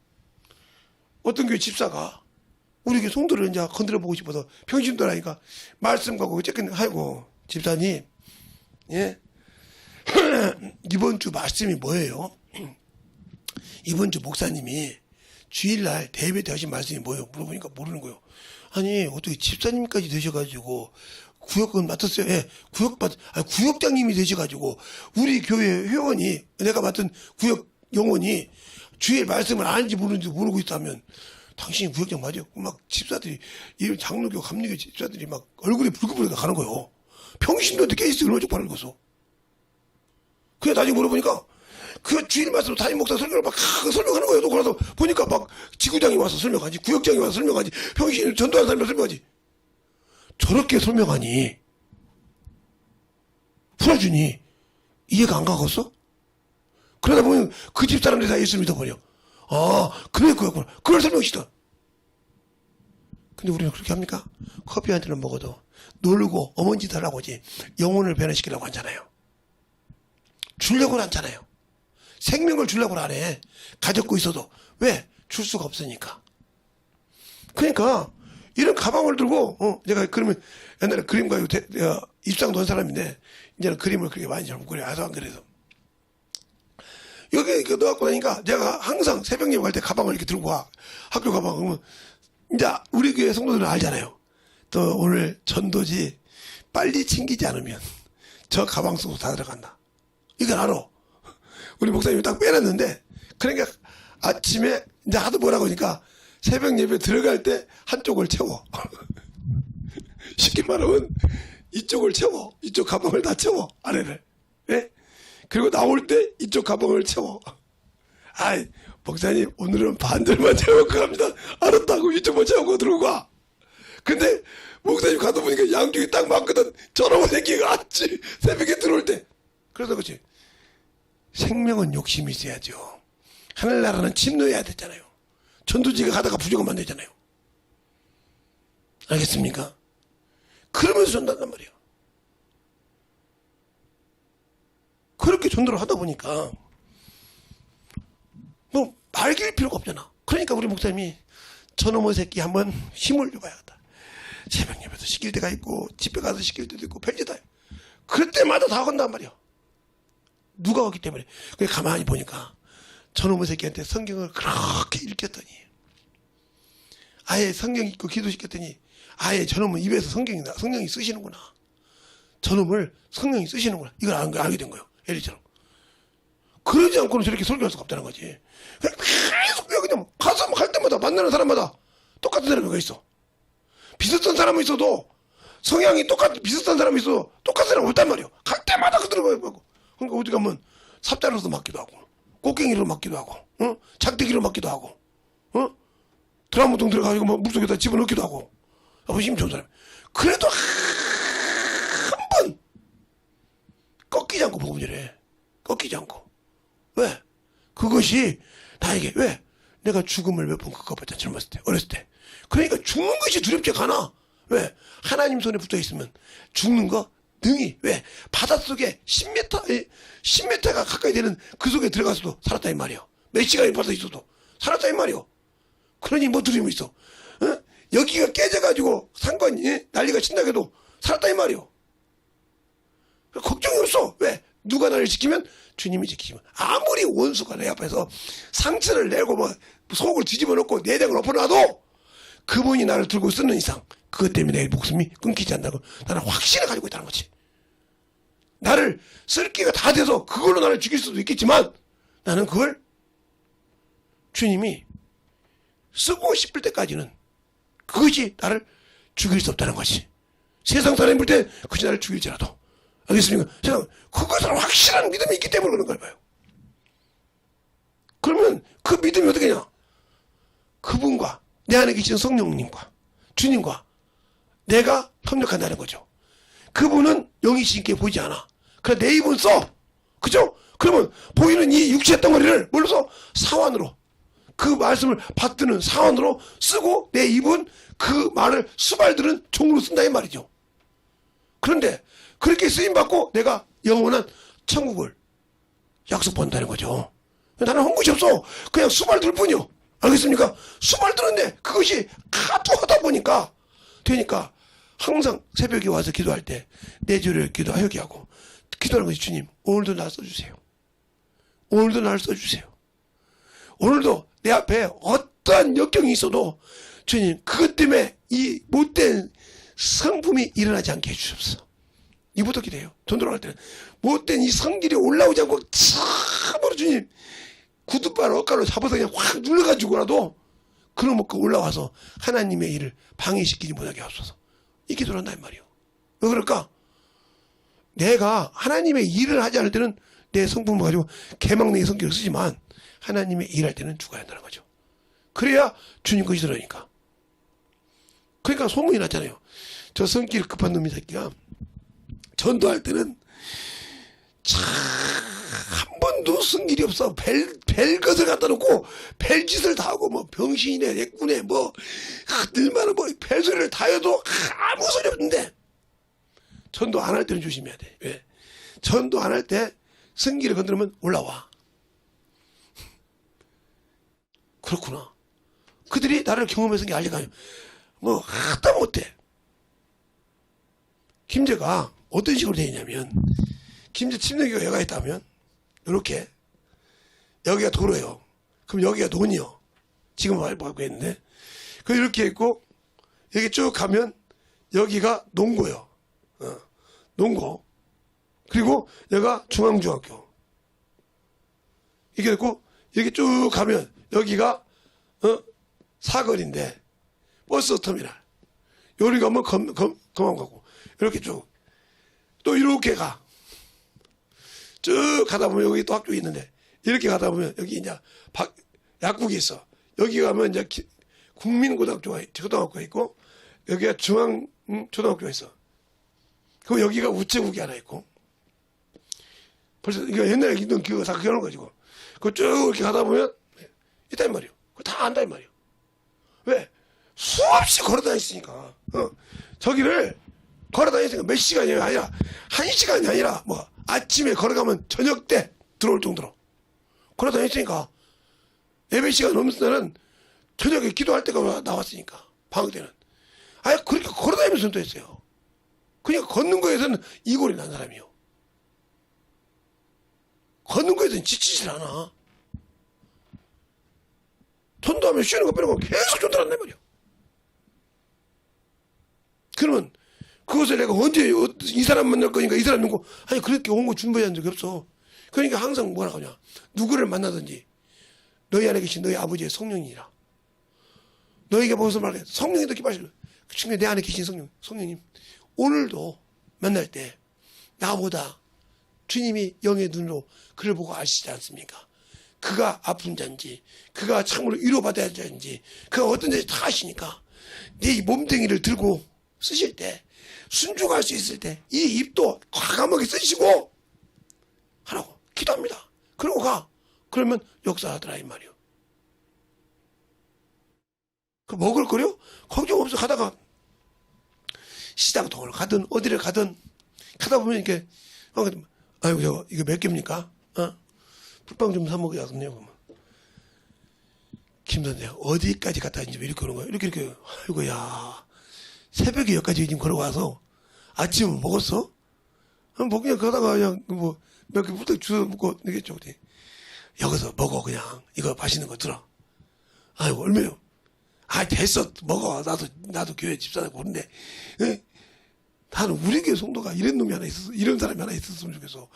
어떤 교회 집사가 우리 교회 성도를 이제 건드려 보고 싶어서 평신도 하니까 말씀 갖고 어쨌든 하고 집사님, 예. 이번 주 말씀이 뭐예요? 이번 주 목사님이 주일날 대회 때 하신 말씀이 뭐예요? 물어보니까 모르는 거예요. 아니, 어떻게 집사님까지 되셔가지고, 구역은 맡았어요. 예, 구역장님이 되셔가지고, 우리 교회 회원이, 내가 맡은 구역 영원이 주일 말씀을 아는지 모르는지 모르고 있다면, 당신이 구역장 맞아요? 막 집사들이, 이 장로교, 감리교 집사들이 막 얼굴이 붉어버리게 가는 거예요. 평신도한테 깨있어 얼마나 쪽팔을 걷어. 그래 나중에 물어보니까 그 주일 말씀 담임 목사 설교를 막 설명하는 거예요. 또 그래서 보니까 막 지구장이 와서 설명하지, 구역장이 와서 설명하지, 평신 전도하는 사람이 설명하지. 저렇게 설명하니 풀어주니 이해가 안 가겠어? 그러다 보면 그 집 사람들이 다 예수를 믿어버려. 아, 그래 그거구나. 그걸 설명시켜. 근데 우리는 그렇게 합니까? 커피 한 잔을 먹어도 놀고 어머니 짓 하라고 하지 영혼을 변화시키려고 하잖아요. 주려고는 않잖아요. 생명을 주려고는 안 해. 가졌고 있어도. 왜? 줄 수가 없으니까. 그러니까 이런 가방을 들고 내가 그러면 옛날에 그림가 입상도 한 사람인데 이제는 그림을 그렇게 많이 잘 못 그려. 아주 안 그래서. 여기 이렇게 넣어갖고 나니까 내가 항상 새벽 예배 갈 때 가방을 이렇게 들고 와. 학교 가방. 그러면 이제 우리 교회 성도들은 알잖아요. 또 오늘 전도지 빨리 챙기지 않으면 저 가방 속으로 다 들어간다. 이걸 알아. 우리 목사님이 딱 빼놨는데, 그러니까 아침에 이제 하도 뭐라고 하니까 새벽 예배 들어갈 때 한쪽을 채워. 쉽게 말하면 이쪽을 채워. 이쪽 가방을 다 채워. 아래를. 예? 그리고 나올 때 이쪽 가방을 채워. 아이, 목사님 오늘은 반절만 채우고 갑니다. 알았다고 이쪽만 채우고 들어오고 가. 근데 목사님 가다 보니까 양쪽이 딱 맞거든. 저러고 새끼가 왔지. 새벽에 들어올 때. 그래서 그렇지. 생명은 욕심이 있어야죠. 하늘나라는 침노해야 되잖아요. 전두지가 가다가 부정하면 안 되잖아요. 알겠습니까? 그러면서 전도한단 말이에요. 그렇게 전도를 하다 보니까 뭐 말길 필요가 없잖아. 그러니까 우리 목사님이 저놈의 새끼 한번 힘을 줘봐야겠다. 새벽 예배도 시킬 때가 있고 집에 가서 시킬 때도 있고 별짓 다 그때마다 다 건단 말이야. 누가 왔기 때문에. 그래 가만히 보니까 저놈의 새끼한테 성경을 그렇게 읽혔더니 아예 성경 읽고 기도시켰더니 아예 저놈은 입에서 성경이 쓰시는구나. 저놈을 성경이 쓰시는구나. 이걸 알게 된 거예요. 엘리처럼. 그러지 않고는 저렇게 설교할 수가 없다는 거지. 계속 그냥 가서 갈 때마다 만나는 사람마다 똑같은 사람이 있어. 비슷한 사람이 있어도 성향이 비슷한 사람이 있어도 똑같은 사람이 없단 말이에요. 갈 때마다 그들을 하고. 그러니까 어디 가면 삽자로서 맞기도 하고 꽃갱이로 맞기도 하고 작대기로 맞기도 하고 드라무통 들어가지고 뭐 물속에다 집어넣기도 하고 힘 좋은 사람. 그래도 한 번 꺾이지 않고 복음 전해. 꺾이지 않고. 왜? 그것이 나에게 왜? 내가 죽음을 몇 번 겪어봤잖아. 젊었을 때 어렸을 때. 그러니까 죽는 것이 두렵지가 않아. 왜? 하나님 손에 붙어있으면 죽는 거 능히. 왜? 바닷속에 10m가 가까이 되는 그 속에 들어가서도 살았다 이 말이요. 몇 시간이 벌써 있어도 살았다 이 말이요. 그러니 뭐 두려움이 있어. 여기가 깨져가지고 상관이 난리가 친다게도 살았다 이 말이요. 걱정이 없어. 왜? 누가 나를 지키면 주님이 지키시면. 아무리 원수가 내 앞에서 상처를 내고 뭐 속을 뒤집어 놓고 내장을 엎어놔도 그분이 나를 들고 쓰는 이상 그것 때문에 내 목숨이 끊기지 않다고 나는 확신을 가지고 있다는 거지. 나를 쓸 기가 다 돼서 그걸로 나를 죽일 수도 있겠지만 나는 그걸 주님이 쓰고 싶을 때까지는 그것이 나를 죽일 수 없다는 것이. 세상 사람이 볼 때 그것이 나를 죽일지라도. 알겠습니까? 세상 그것은 확실한 믿음이 있기 때문에 그런 걸 봐요. 그러면 그 믿음이 어떻게 되냐? 그분과 내 안에 계신 성령님과 주님과 내가 협력한다는 거죠. 그분은 영이신 게 보이지 않아. 그래 내 입은 써. 그죠? 그러면 보이는 이 육체 덩어리를 뭘로 써? 사환으로. 그 말씀을 받드는 사환으로 쓰고 내 입은 그 말을 수발드는 종으로 쓴다 이 말이죠. 그런데 그렇게 쓰임받고 내가 영원한 천국을 약속받는다는 거죠. 나는 한 것이 없어. 그냥 수발들 뿐이요. 알겠습니까? 수발들었는데 그것이 하도 하다 보니까 되니까 항상 새벽에 와서 기도할 때 내 죄를 기도하게 하고 기도하는 것이 주님 오늘도 날 써주세요. 오늘도 날 써주세요. 오늘도 내 앞에 어떠한 역경이 있어도 주님 그것 때문에 이 못된 성품이 일어나지 않게 해주십시오. 이부터 기도해요. 전도를 할 때는 못된 이 성질이 올라오지 않고 참으로 주님 구두발 엇갈로 잡아서 그냥 확 눌러가지고라도 그놈 먹고 올라와서 하나님의 일을 방해시키지 못하게 하소서. 이 기도를 한다 이 말이에요. 왜 그럴까? 내가 하나님의 일을 하지 않을 때는 내 성품을 가지고 개망내의 성격을 쓰지만 하나님의 일할 때는 죽어야 한다는 거죠. 그래야 주님 것이 들어오니까. 그러니까 소문이 났잖아요. 저 성질 급한 놈이 새끼가 전도할 때는 참 한 번도 쓴 일이 없어. 벨것을 갖다 놓고 벨짓을 다 하고 뭐 병신이네 내꾼에 뭐 늘만은 뭐 벨소리를 다 해도 아무 소리 없는데 전도 안 할 때는 조심해야 돼. 왜? 전도 안 할 때 성기를 건드리면 올라와. 그렇구나. 그들이 나를 경험해서 게 알리가 뭐 하다 못해. 김제가 어떤 식으로 되어 있냐면 김제 침례교가 여가 있다면 이렇게 여기가 도로예요. 그럼 여기가 논이요. 지금 말고 있는데 그 이렇게 있고 여기 쭉 가면 여기가 농고요. 농고. 그리고 여기가 중앙중학교. 이게 있고 여기 쭉 가면 여기가 사거리인데 버스 터미널. 여기 가면 검암 가고 이렇게 쭉 또 이렇게 가. 쭉 가다 보면 여기 또 학교가 있는데 이렇게 가다 보면 여기 이제 약국이 있어. 여기 가면 이제 국민고등학교가 초등학교가 있고 여기가 중앙 초등학교가 있어. 그리고 여기가 우체국이 하나 있고 벌써 이거 옛날에 있던 기억을 다 그려놓은 거지고 그 쭉 이렇게 가다 보면 있단 말이에요. 그거 다 안다 이 말이에요. 왜? 수없이 걸어다녔으니까. 저기를 걸어다녔으니까 몇 시간이 아니라 1시간이 아니라 뭐 아침에 걸어가면 저녁 때 들어올 정도로 걸어다녔으니까 예배 시간 넘는 때는 저녁에 기도할 때가 나왔으니까 방학 때는 아예 그렇게 걸어다니면서 전도했어요. 그러니까 걷는 거에서는 이골이 난 사람이요. 걷는 거에서는 지치질 않아. 전도하면 쉬는 거 빼는 거 계속 전도한단 말이야. 그러면 그것을 내가 언제 이 사람 만날 거니까 이 사람 누구 아니 그렇게 온 거 준비한 적이 없어. 그러니까 항상 뭐라고 하냐, 누구를 만나든지 너희 안에 계신 너희 아버지의 성령이라. 너에게 무슨 말해? 성령이 더 기뻐하시고 그 중에 내 안에 계신 성령님 오늘도 만날 때 나보다 주님이 영의 눈으로 그를 보고 아시지 않습니까? 그가 아픈 자인지 그가 참으로 위로받아야 할 자인지 그가 어떤 자인지 다 아시니까 네 몸뚱이를 들고 쓰실 때 순종할 수 있을 때 이 입도 과감하게 쓰시고 하라고 기도합니다. 그러고 가. 그러면 역사하더라 이 말이요. 그 먹을 거요? 걱정 없어. 가다가 시장통을 가든 어디를 가든 가다 보면 이렇게 아이고 저거 이거 몇 개입니까? 풀빵 좀 사 먹어야겠네요. 그러면 김 선생 어디까지 갔다 왔는지 왜 이렇게 오는 거야? 이렇게 아이고야 새벽에 여기까지 지금 걸어와서 아침은 먹었어? 뭐 그냥 그러다가 그냥 뭐 몇 개 후딱 주워 먹고 이겠죠. 우리 여기서 먹어 그냥 이거 맛있는 거 들어. 아이고 얼마요? 아 됐어 먹어. 나도 교회 집사라고 그러는데 나는 우리 교회 성도가 이런 놈이 하나 있었어. 이런 사람이 하나 있었으면 좋겠어.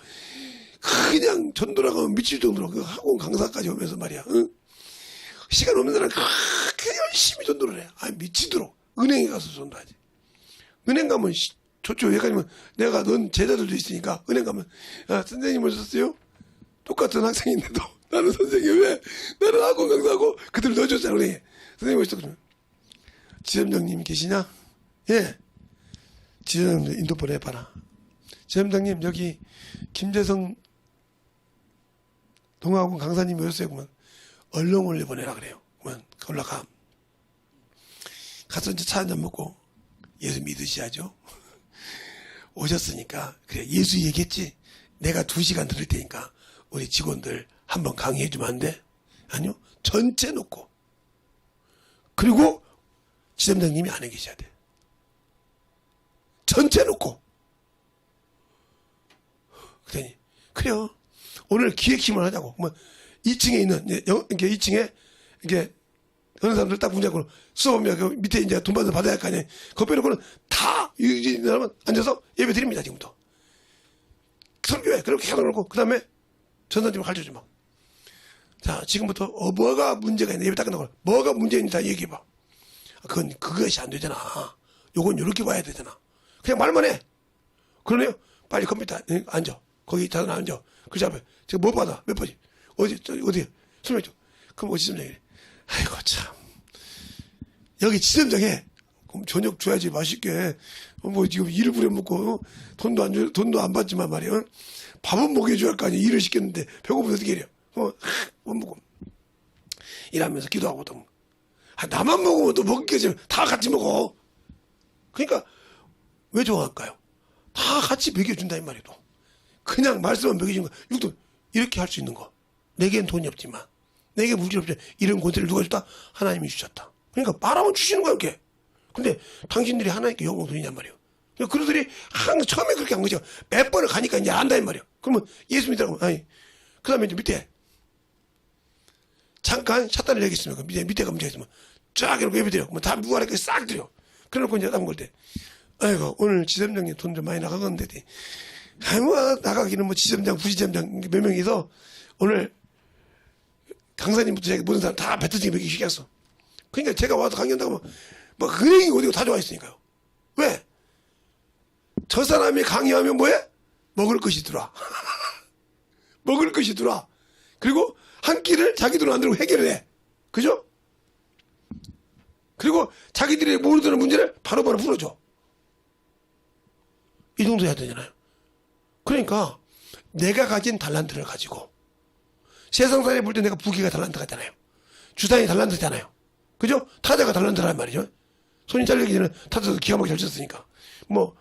그냥 전도라고 하면 미칠 정도로 그 학원 강사까지 오면서 말이야. 시간 없는 사람 그렇게 열심히 전도를 해. 아 미치도록 은행에 가서 전도하지. 은행 가면 저쪽 여기까지면 내가 넌 제자들도 있으니까 은행 가면 선생님 오셨어요? 똑같은 학생인데도 나는 선생님 왜 나는 학원 강사하고 그들 넣어줬잖아 은행에. 선생님 오셨어? 그러면 지점장님 계시냐? 예. 지점장 인도폰 해봐라. 지점장님 여기 김재성 동아학원 강사님 오셨어요? 그러면 얼른 올려보내라 그래요. 그러면 올라가. 가서 이제 차 한잔 먹고 예수 믿으셔야죠. 오셨으니까 그래 예수 얘기했지. 내가 2시간 들을 테니까 우리 직원들 한번 강의해주면 안 돼? 아니요. 전체 놓고. 그리고 지점장님이 안에 계셔야 돼. 전체 놓고. 그랬더니 그래요. 오늘 기획팀을 하자고. 뭐 2층에 있는 이게 2층에 이게 어느 사람들 딱 문제고 수업하면 그 밑에 이제 돈 받아야 할 거 아니에요. 그거 빼놓고는 다 이 사람은 앉아서 예배 드립니다 지금부터. 설교해. 그렇게 해놓고 그 다음에 전선집을 가르쳐줘 막. 자 지금부터 뭐가 문제가 있나 예배 딱 끝나고 뭐가 문제 있는지 다 얘기해봐. 그것이 안 되잖아. 요건 요렇게 봐야 되잖아. 그냥 말만 해. 그러네요. 빨리 컴퓨터 앉아. 거기 자는 앉아. 그 앞에 지금 뭐 받아? 몇 번이? 어디 설명해 줘. 그럼 어디 지점장이래. 아이고 참. 여기 지점장에 그럼 저녁 줘야지 맛있게. 뭐 지금 일을 부려먹고 돈도 안 받지만 말이야. 밥은 먹여줘야 할 거 아니야. 일을 시켰는데 배고프면 어떻게 해요? 못 먹고 일하면서 기도하고 또 나만 먹으면 또 먹을 게 있으면 다 같이 먹어. 그러니까 왜 좋아할까요? 다 같이 먹여준다 이 말이에요. 그냥 말씀만 먹여주는 거 육도 이렇게 할 수 있는 거. 내겐 돈이 없지만 내게 물질 없지만 이런 권세를 누가 줬다? 하나님이 주셨다. 그러니까 말하면 주시는 거야 이렇게. 근데 당신들이 하나님께 영광 돌리냔 말이에요. 그들이 항상 처음에 그렇게 한 거죠. 몇 번을 가니까 이제 안다 이 말이에요. 그러면 예수 믿으라고 아니 그 다음에 이제 밑에 잠깐 샷단을 내겠으면 밑에 가면 되겠으면 쫙 이렇게 예배 드려. 그러면 다 무관하게 싹 드려. 그래놓고 이제 딱 먹을 때 아이고 오늘 지점장님 돈 좀 많이 나가건데 아이고 나가기는 뭐 지점장 부지점장 몇 명이서 오늘 강사님부터 제가 모든 사람 다 뱉어지게 먹이기 시켰어. 그러니까 제가 와서 강의한다고 하면 뭐 은행이 어디고 다 좋아 있으니까요. 왜? 저 사람이 강의하면 뭐해? 먹을 것이 들어와. 먹을 것이 들어와. 그리고 한 끼를 자기 돈 안 들고 해결을 해. 그죠? 그리고 자기들이 모르는 문제를 바로바로 풀어줘. 이 정도 해야 되잖아요. 그러니까 내가 가진 달란트를 가지고 세상 사람이 볼 때 내가 부귀가 달란트 같잖아요. 주단이 달란트잖아요. 그죠? 타자가 달란트란 말이죠. 손이 잘리기 전에 타자도 기가 막히게 잘 쳤으니까. 뭐,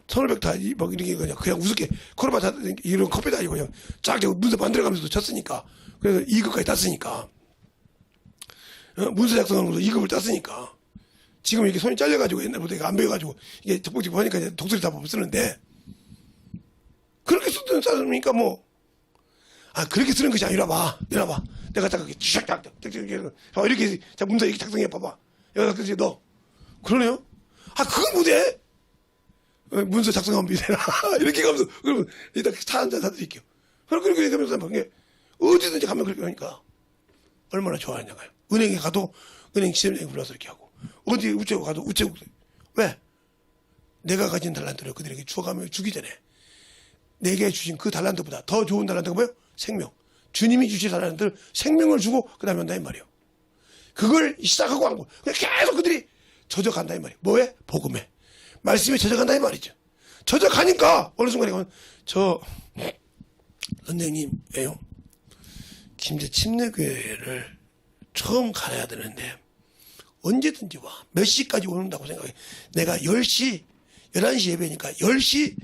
선울백타, 뭐, 이렇게 그냥 우습게, 코로바타, 이런 커피도 아니고 그냥 쫙 문서 만들어가면서 쳤으니까. 그래서 2급까지 땄으니까. 문서 작성하는 것도 2급을 땄으니까. 지금 이렇게 손이 잘려가지고 옛날부터 이거 안 배워가지고 이게 덕복지고 하니까 이제 독수리 다 쓰는데. 그렇게 쓰던 사람이니까 뭐. 그렇게 쓰는 것이 아니라 봐. 내려봐. 내가 딱 이렇게 이렇게 자, 문서 이렇게 작성해 봐봐. 여기다 그지 너. 그러네요? 그건 못해? 문서 작성하면 미래라. 이렇게 가면서, 그러면, 이따 차 한잔 사드릴게요. 그렇게 하면서, 그게, 어디든지 가면 그렇게 하니까, 얼마나 좋아하냐고요. 은행에 가도, 은행 시설장에 불러서 이렇게 하고, 어디 우체국 가도 우체국, 왜? 내가 가진 달란트를 그들에게 주어가며 주기 전에, 내게 주신 그 달란트보다 더 좋은 달란트가 뭐예요? 생명. 주님이 주신 달란트를 생명을 주고, 그 다음에 한다, 이 말이에요. 그걸 시작하고 한 거. 계속 그들이 젖어간다, 이 말이에요. 뭐에? 복음에. 말씀에 젖어간다 이 말이죠. 젖어가니까 어느 순간에 가면 선생님 왜요? 김제 침례교회를 처음 가야 되는데 언제든지 와. 몇 시까지 오는다고 생각해. 내가 10시 11시 예배니까 10시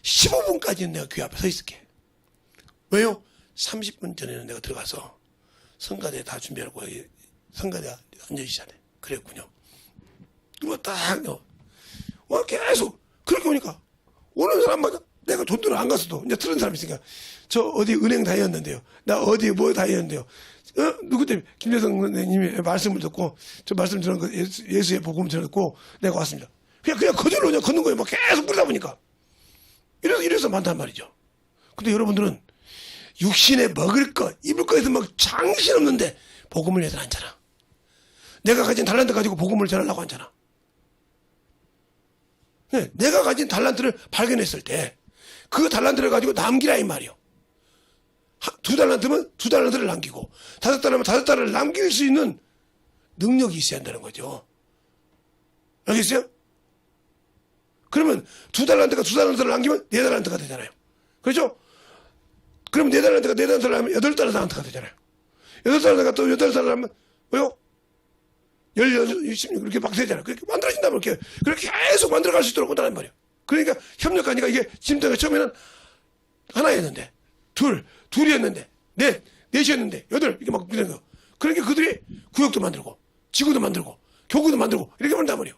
15분까지는 내가 교회 앞에 서 있을게. 왜요? 30분 전에는 내가 들어가서 성가대 다 준비하고 성가대 앉아있어야 돼. 그랬군요. 그거 딱 계속 그렇게 오니까 오는 사람마다 내가 돈들을 안 갔어도 이제 틀은 사람이 있으니까 저 어디 은행 다녔는데요. 나 어디 뭐 다녔는데요. 누구 때문에 김재성 선생님의 말씀을 듣고 저 말씀 들은 거 예수의 복음 들었고 내가 왔습니다. 그냥 거절로 그냥 걷는 거예요. 막 계속 부르다 보니까 이래서 많단 말이죠. 근데 여러분들은 육신에 먹을 것 입을 것에서 막 정신 없는데 복음을 위해서 앉잖아. 내가 가진 달란트 가지고 복음을 전하려고 앉잖아. 네, 내가 가진 달란트를 발견했을 때 그 달란트를 가지고 남기라 이 말이요. 2달란트면 2달란트를 남기고 5달러면 5달러를 남길 수 있는 능력이 있어야 한다는 거죠. 알겠어요? 그러면 2달란트를 남기면 4달란트가 되잖아요. 그렇죠? 그럼 4달란트가 4달란트를 하면 8달란트가 되잖아요. 8달란트가 또 8달란트 하면 뭐요? 16, 16 그렇게 막 되잖아요. 그렇게 만들어진다면 그렇게 계속 만들어갈 수 있도록 한다는 말이에요. 그러니까 협력하니까 이게 지금부터 처음에는 하나였는데 둘이었는데 넷이었는데 8 이렇게 막 되는 거. 그러니까 그들이 구역도 만들고 지구도 만들고 교구도 만들고 이렇게 만든단 말이에요.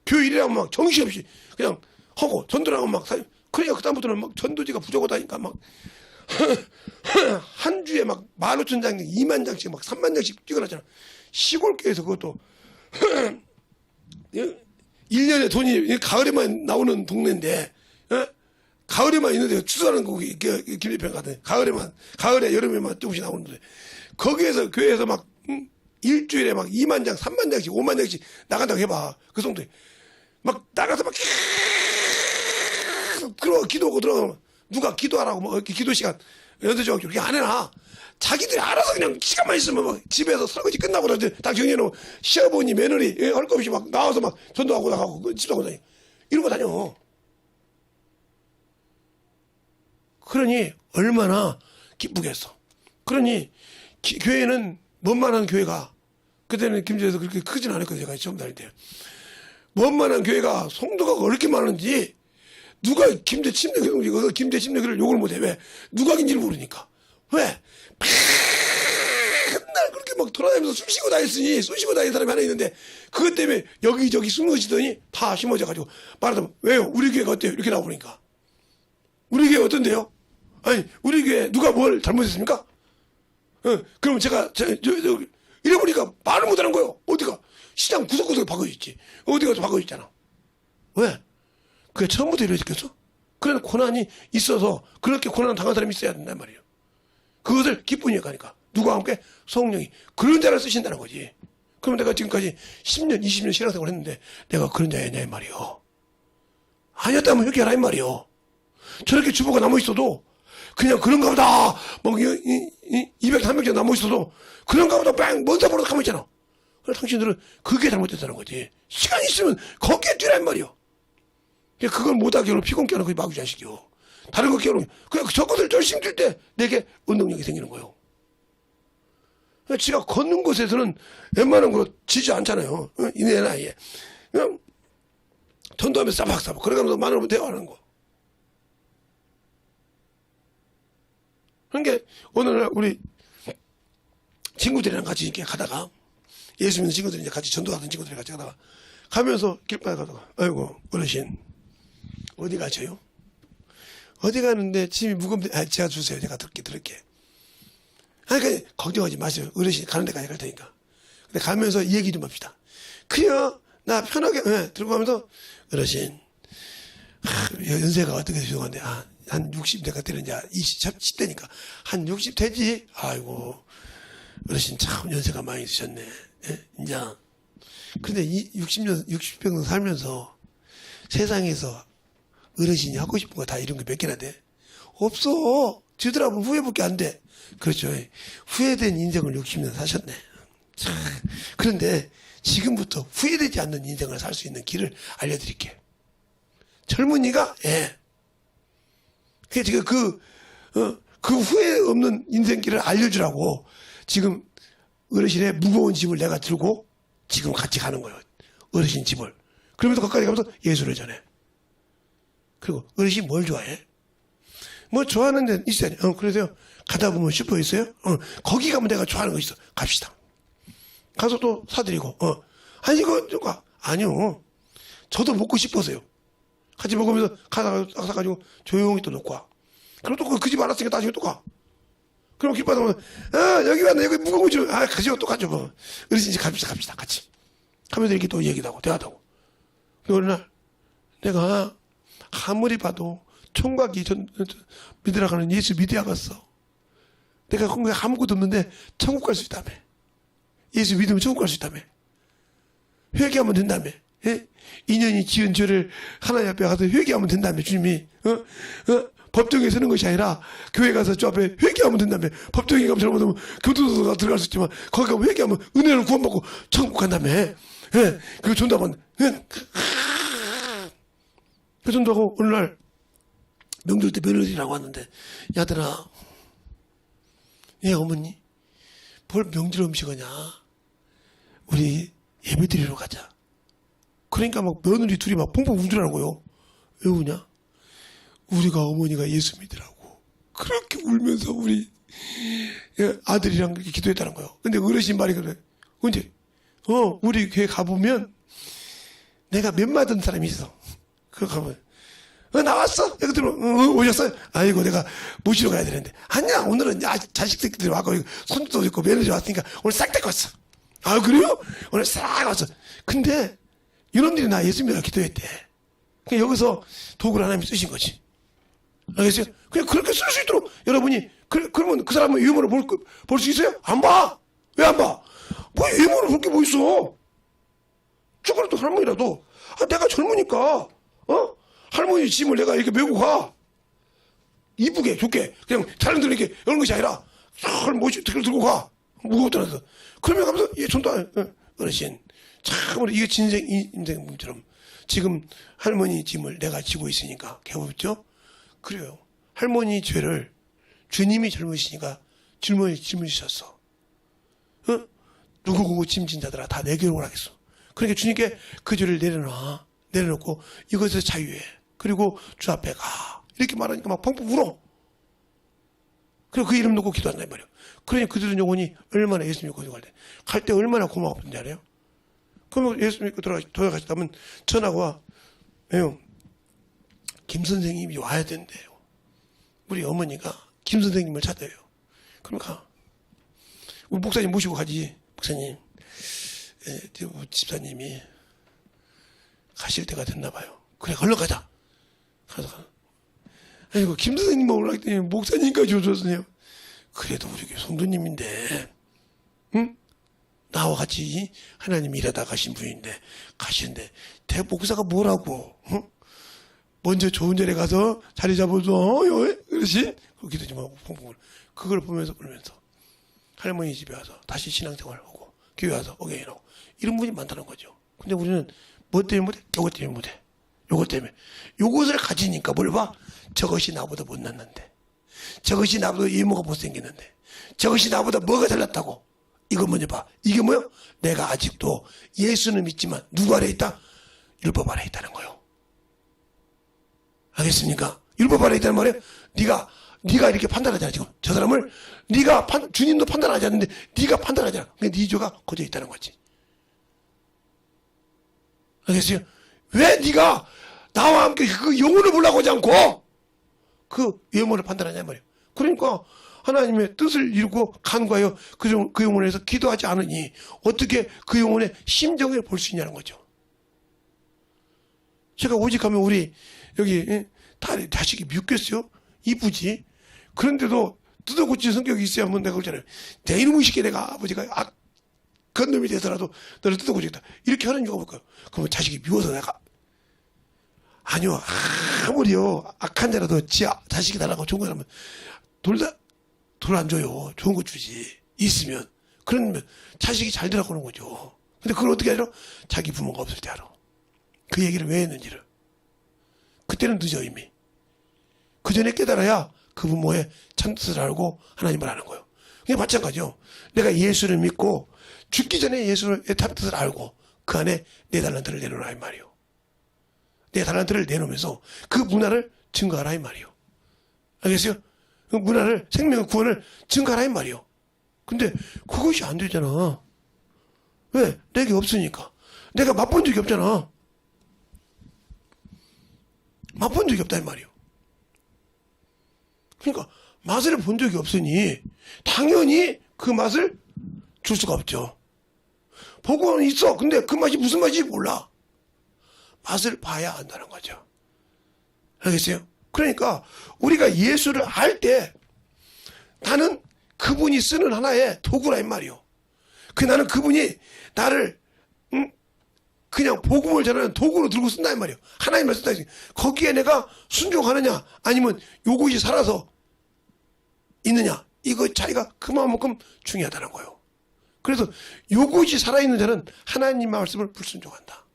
교일이라고 막 정신없이 그냥 하고 전도라고 막 그러니까 그다음부터는 막 전도지가 부족하다니까 막 한 주에 막 15,000장, 20,000장씩 막 30,000장씩 찍어놨잖아. 시골교에서 그것도 1년에 돈이 가을에만 나오는 동네인데 가을에만 있는데 추수하는 거 김대평 같은 가을에 여름에만 조금씩 나오는데 거기에서 교회에서 막 일주일에 막 20,000장, 30,000장씩 50,000장씩 나간다고 해봐. 그 정도에 막 나가서 막 계속 기도하고 들어가면 누가 기도하라고 뭐 기도 시간 8시간 이렇게 안 해놔. 자기들이 알아서 그냥 시간만 있으면 막 집에서 설거지 끝나고 다 정리해놓고 시어머니 며느리 할 거 없이 막 나와서 막 전도하고 나가고 집하고 다니 이러고 다녀. 그러니 얼마나 기쁘겠어. 그러니 교회는 뭔만한 교회가 그때는 김제에서 그렇게 크진 않았거든요. 제가 처음 다닐 때 뭔만한 교회가 성도가 그렇게 많은지 누가 김제 침례교를 욕을 못해. 왜? 누가인지를 모르니까. 왜? 맨날 그렇게 막 돌아다니면서 술 쉬고 다니는 사람이 하나 있는데 그것 때문에 여기저기 숨어지더니 다 심어져가지고 말하자면 왜요? 우리 교회가 어때요? 이렇게 나오니까. 우리 교회 어떤데요? 아니 우리 교회 누가 뭘 잘못했습니까? 그러면 제가 이래보니까 말을 못하는 거예요. 어디가? 시장 구석구석에 박아있지. 어디 가서 박아있잖아. 왜? 그게 처음부터 이루어졌겠어? 그런 고난이 있어서 그렇게 고난을 당한 사람이 있어야 된단 말이에요. 그것을 기쁘니까 하니까 누구와 함께 성령이 그런 자를 쓰신다는 거지. 그럼 내가 지금까지 10년 20년 신앙생활을 했는데 내가 그런 자였냐 이 말이요. 아니었다면 이렇게 하라 이 말이요. 저렇게 주보가 남아있어도 그냥 그런가 보다 뭐 200, 300장 남아있어도 그런가 보다 먼저 보러 가면 있잖아. 그래서 당신들은 그게 잘못됐다는 거지. 시간이 있으면 거기에 뛰란 말이요. 그걸 못하게 하면 피곤케 하는 그 마귀 자식이요. 다른 거 깨우는 그냥 저것을 열심히 뛸 때 내게 운동력이 생기는 거예요. 지가 걷는 곳에서는 웬만한 거 지지 않잖아요. 이내 나이에. 그냥 전도하면서 싸박싸박. 그래가면서 마누라하고 대화하는 거. 그러니까 어느 날 우리 친구들이랑 같이 이렇게 가다가 예수 믿는 친구들이 이제 같이 전도하던 친구들이 같이 가다가 가면서 길바에 가다가 아이고 어르신 어디 가셔요? 어디 가는데 짐이 무겁는데 제가 주세요. 제가 들을게. 그러니까 걱정하지 마세요. 어르신 가는 데까지 갈 테니까. 근데 가면서 이 얘기 좀 합시다. 그래요. 나 편하게 들고 가면서 어르신 연세가 어떻게 되시는데 한 60대가 되는 이제 10대니까 한 60 되지. 아이고 어르신 참 연세가 많이 드셨네. 예? 이제 근데 이 60평 살면서 세상에서 어르신이 하고 싶은 거 다 이런 게 몇 개나 돼? 없어. 지들하고 후회밖에 안 돼. 그렇죠. 후회된 인생을 60년 사셨네. 참. 그런데 지금부터 후회되지 않는 인생을 살 수 있는 길을 알려드릴게. 젊은이가 지금 그 후회 없는 인생길을 알려주라고 지금 어르신의 무거운 짐을 내가 들고 지금 같이 가는 거예요. 어르신 집을. 그러면서 거기까지 가면서 예수를 전해. 그리고 어르신 뭘 좋아해? 뭐 좋아하는 데 있어요. 그래서요. 가다 보면 슈퍼 있어요? 거기 가면 내가 좋아하는 거 있어. 갑시다. 가서 또 사드리고. 아니 이거 누가? 아니요. 저도 먹고 싶어서요. 같이 먹으면서 가다가 사가지고 조용히 또 놓고 와. 그럼 또 그 집 알았으니까 나중에 또 가. 그럼 길바다 보면 여기 왔네. 여기 무거운 거 좀. 가지고 또 가죠. 뭐. 어르신 이제 갑시다. 같이. 하면서 이렇게 또 얘기도 하고 대화도 하고. 그리고 어느 날 내가 아무리 봐도 총각이 믿으러 가는 예수 믿어야 갔어. 내가 아무것도 없는데 천국 갈 수 있다며. 예수 믿으면 천국 갈 수 있다며. 회개하면 된다며. 예? 인연이 지은 죄를 하나님 앞에 가서 회개하면 된다며. 주님이 법정에 서는 것이 아니라 교회 가서 저 앞에 회개하면 된다며. 법정에 가면 잘못하면 교도소가 들어갈 수 있지만 거기 가면 회개하면 은혜를 구원받고 천국 간다며. 예? 그리고 전도하면 그 전도하고 어느 날 명절 때 며느리라고 왔는데 야들아 어머니 뭘 명절 음식하냐 우리 예배 드리러 가자. 그러니까 막 며느리 둘이 막 펑펑 울더라는 거요. 왜 우냐? 우리가 어머니가 예수 믿으라고 그렇게 울면서 우리 아들이랑 이렇게 기도했다는 거예요. 근데 어르신 말이 그래. 언제? 우리 교회 가보면 내가 몇 맞은 사람이 있어. 그거 가면 나왔어? 여기 들어. 오셨어요? 아이고 내가 모시러 가야 되는데. 아니야 오늘은 자식 새끼들이 와고 손주도 있고 며느리 왔으니까 오늘 싹 데리고 왔어. 아 그래요? 오늘 싹 왔어. 근데 이놈들이 나 예수 믿으라 기도했대. 그냥 여기서 도구를 하나님이 쓰신 거지. 알겠어요? 그냥 그렇게 쓸 수 있도록 여러분이 그러면 그 사람은 유머를 볼 수 있어요? 안 봐. 왜 안 봐? 뭐 유머를 볼 게 뭐 있어? 죽어라도 할머니라도 내가 젊으니까 할머니 짐을 내가 이렇게 메고 가. 이쁘게 좋게 그냥 사람들 이렇게 이런 것이 아니라 모시 들고 가. 무겁더라도. 그러면 가면서 전도 어르신 참으로 이게 인생처럼 지금 할머니 짐을 내가 지고 있으니까 개우죠. 그래요. 할머니 죄를 주님이 젊으시니까 짊어지셨어. 누구고 짐진 자들아 다 내게로 오라겠어. 그러니까 주님께 그 죄를 내려놓고 이것에서 자유해. 그리고 주 앞에 가. 이렇게 말하니까 막 펑펑 울어. 그리고 그 이름 놓고 기도한단 말이에요. 그러니 그들은 영혼이 얼마나 예수 믿고 갈 때. 갈 때 얼마나 고마웠는지 알아요? 그러면 예수 믿고 돌아가시다면 전화가 와. 왜요? 김 선생님이 와야 된대요. 우리 어머니가 김 선생님을 찾아요. 그러니까 우리 목사님 모시고 가지. 목사님, 집사님이 가실 때가 됐나 봐요. 그래, 얼른 가자. 가서 아이고 김 선생님만 올라갈 때 목사님까지 오셨어요. 그래도 우리 교회 성도님인데, 응? 나와 같이 하나님 일하다 가신 분인데 가시는데 대목사가 뭐라고? 응? 먼저 좋은 자리에 가서 자리 잡아줘. 그러시? 그렇게 좀 하고 펑펑 그걸 보면서 울면서 할머니 집에 와서 다시 신앙생활하고 교회 와서 어게인하고 이런 분이 많다는 거죠. 근데 우리는 뭐 때문에 못해? 요것 때문에 못해. 요것 때문에. 요것을 가지니까 뭘 봐? 저것이 나보다 못났는데, 저것이 나보다 이모가 못생겼는데, 저것이 나보다 뭐가 잘났다고 이거 먼저 봐. 이게 뭐야? 내가 아직도 예수는 믿지만 누구 아래 있다? 율법 아래 있다는 거예요. 알겠습니까? 율법 아래 있다는 말이에요. 네가 이렇게 판단하잖아. 지금 저 사람을 주님도 판단하지 않는데 네가 판단하잖아. 그러니까 네 죄가 거저 있다는 거지. 알겠어요? 왜 네가 나와 함께 그 영혼을 보려고 하지 않고 그 영혼을 판단하냐 말이에요. 그러니까 하나님의 뜻을 이루고 간과하여 그 영혼을 해서 기도하지 않으니 어떻게 그 영혼의 심정을 볼 수 있냐는 거죠. 제가 오직하면 우리 여기 자식이 미웠겠어요? 이쁘지? 그런데도 뜯어고친 성격이 있어야만 내가 그러잖아요. 내 이놈의 새끼 내가 아버지가 그런 놈이 되더라도 너를 뜯어고치겠다. 이렇게 하는 이유가 뭘까요? 그러면 자식이 미워서 내가 아니요. 아무리요 악한 자라도 자식이 달라고 좋은 거라면 돌 안 줘요. 좋은 거 주지. 있으면. 그러면 자식이 잘 되라고 하는 거죠. 근데 그걸 어떻게 알아? 자기 부모가 없을 때 알아. 그 얘기를 왜 했는지를. 그때는 늦어 이미. 그 전에 깨달아야 그 부모의 참뜻을 알고 하나님을 아는 거예요. 그게 마찬가지요. 내가 예수를 믿고 죽기 전에 예수의 참뜻을 알고 그 안에 내 달란트를 내놓으라 이 말이에요. 내 달란트를 내놓으면서 그 문화를 증거하라 이 말이에요. 알겠어요? 그 문화를 생명의 구원을 증거하라 이 말이에요. 근데 그것이 안 되잖아. 왜? 내게 없으니까. 내가 맛본 적이 없잖아. 맛본 적이 없다 이 말이에요. 그러니까 맛을 본 적이 없으니 당연히 그 맛을 줄 수가 없죠. 보고는 있어. 근데 그 맛이 무슨 맛인지 몰라. 맛을 봐야 한다는 거죠. 알겠어요? 그러니까 우리가 예수를 알 때 나는 그분이 쓰는 하나의 도구라 이 말이요. 나는 그분이 나를 그냥 복음을 전하는 도구로 들고 쓴다 이 말이에요. 하나님 말씀 쓴다. 거기에 내가 순종하느냐 아니면 요것이 살아서 있느냐 이거 차이가 그만큼 중요하다는 거예요. 그래서 요것이 살아있는 자는 하나님 말씀을 불순종한다.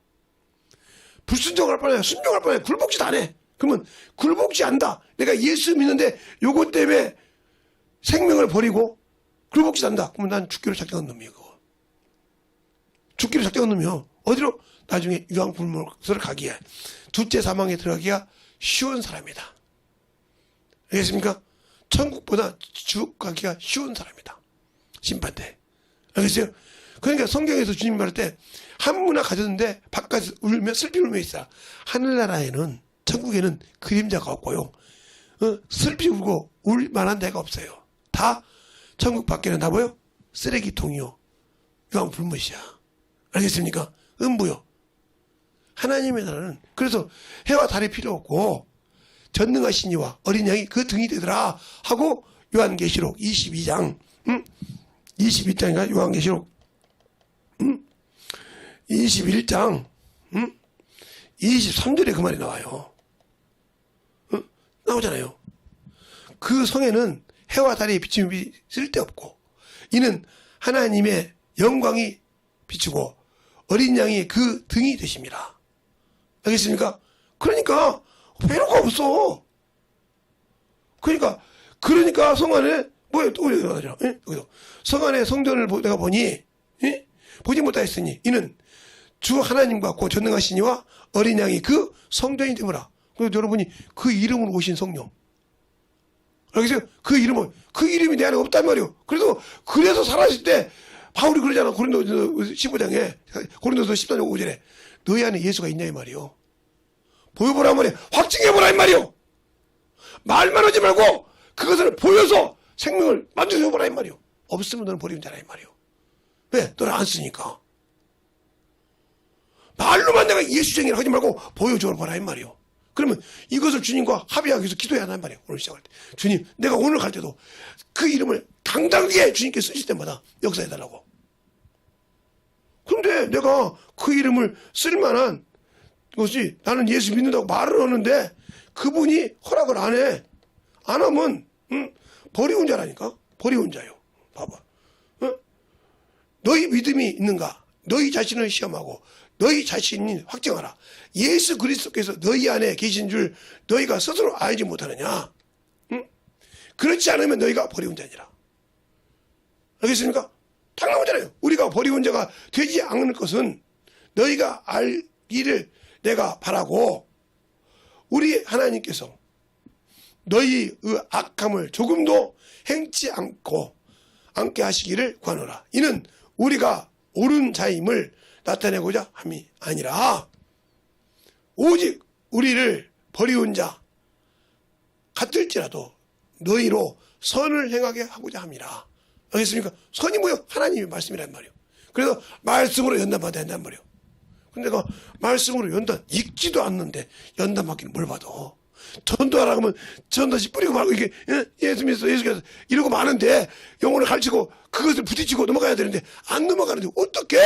불순종할 뻔해 순종할 뻔해 굴복짓 안 해. 그러면 굴복지 않다. 내가 예수 믿는데 요것 때문에 생명을 버리고 굴복짓 한다. 그러면 난 죽기로 작정한 놈이에요. 그거. 죽기로 작정한 놈이요. 어디로? 나중에 유황불목소를 가기에 둘째 사망에 들어가기가 쉬운 사람이다. 알겠습니까? 천국보다 지옥 가기가 쉬운 사람이다. 심판 때. 알겠어요? 그러니까 성경에서 주님 말할 때 한 문화 가졌는데 바깥에서 슬피 울며 있어. 하늘나라에는 천국에는 그림자가 없고요. 슬피 울고 울 만한 데가 없어요. 다 천국 밖에는 다 뭐요? 쓰레기통이요. 유황불못이야. 알겠습니까? 음부요. 하나님의 나라는 그래서 해와 달이 필요 없고 전능하신 이와 어린 양이 그 등이 되더라 하고 요한계시록 22장 22장인가 요한계시록 21장 23절에 그 말이 나와요. 나오잖아요. 그 성에는 해와 달의 비침이 쓸데없고 이는 하나님의 영광이 비추고 어린 양이 그 등이 되십니다. 알겠습니까? 그러니까 필요가 없어. 그러니까 성 안에 뭐야 또 그러죠. 성 안에 성전을 내가 보니 보지 못하였으니 이는 주 하나님과 고 전능하신 이와 어린 양이 그 성전이 되므라. 그래서 여러분이 그 이름으로 오신 성령. 알겠어요? 그 이름이 내 안에 없단 말이에요. 그래서 살아있을 때 바울이 그러잖아. 고린도서 15장에 고린도서 14장 5절에 너희 안에 예수가 있냐 이 말이요. 보여보라 말이에요. 확증해보라 이 말이요. 말만 하지 말고 그것을 보여서 생명을 만져보라 이 말이요. 없으면 너는 버리는 자라 이 말이요. 왜? 너는 안 쓰니까. 말로만 내가 예수쟁이를 하지 말고 보여줘보라 이 말이요. 그러면 이것을 주님과 합의하기 위해서 기도해야 한단 말이에요. 오늘 시작할 때. 주님, 내가 오늘 갈 때도 그 이름을 당당하게 주님께 쓰실 때마다 역사해달라고. 그런데 내가 그 이름을 쓸만한 것이 나는 예수 믿는다고 말을 하는데 그분이 허락을 안 해. 안 하면 버리운 자라니까. 버리운 자요. 봐봐. 너희 믿음이 있는가? 너희 자신을 시험하고 너희 자신이 확정하라. 예수 그리스도께서 너희 안에 계신 줄 너희가 스스로 알지 못하느냐? 그렇지 않으면 너희가 버리운 자니라. 알겠습니까? 당나오잖아요. 우리가 버리운 자가 되지 않는 것은 너희가 알기를 내가 바라고 우리 하나님께서 너희의 악함을 조금도 행치 않게 하시기를 구하노라. 이는 우리가 옳은 자임을 나타내고자 함이 아니라 오직 우리를 버리운 자 같을지라도 너희로 선을 행하게 하고자 함이라. 알겠습니까? 선이 뭐예요? 하나님의 말씀이란 말이에요. 그래서 말씀으로 연단받아야 한단 말이에요. 근데 내가 말씀으로 연단 읽지도 않는데 연단받기는 뭘 받아? 전도하라 그러면 전도시 뿌리고 말고 이게 예수 믿어 예수께서 이러고 마는데 영혼을 가르치고 그것을 부딪히고 넘어가야 되는데 안 넘어가는데 어떻게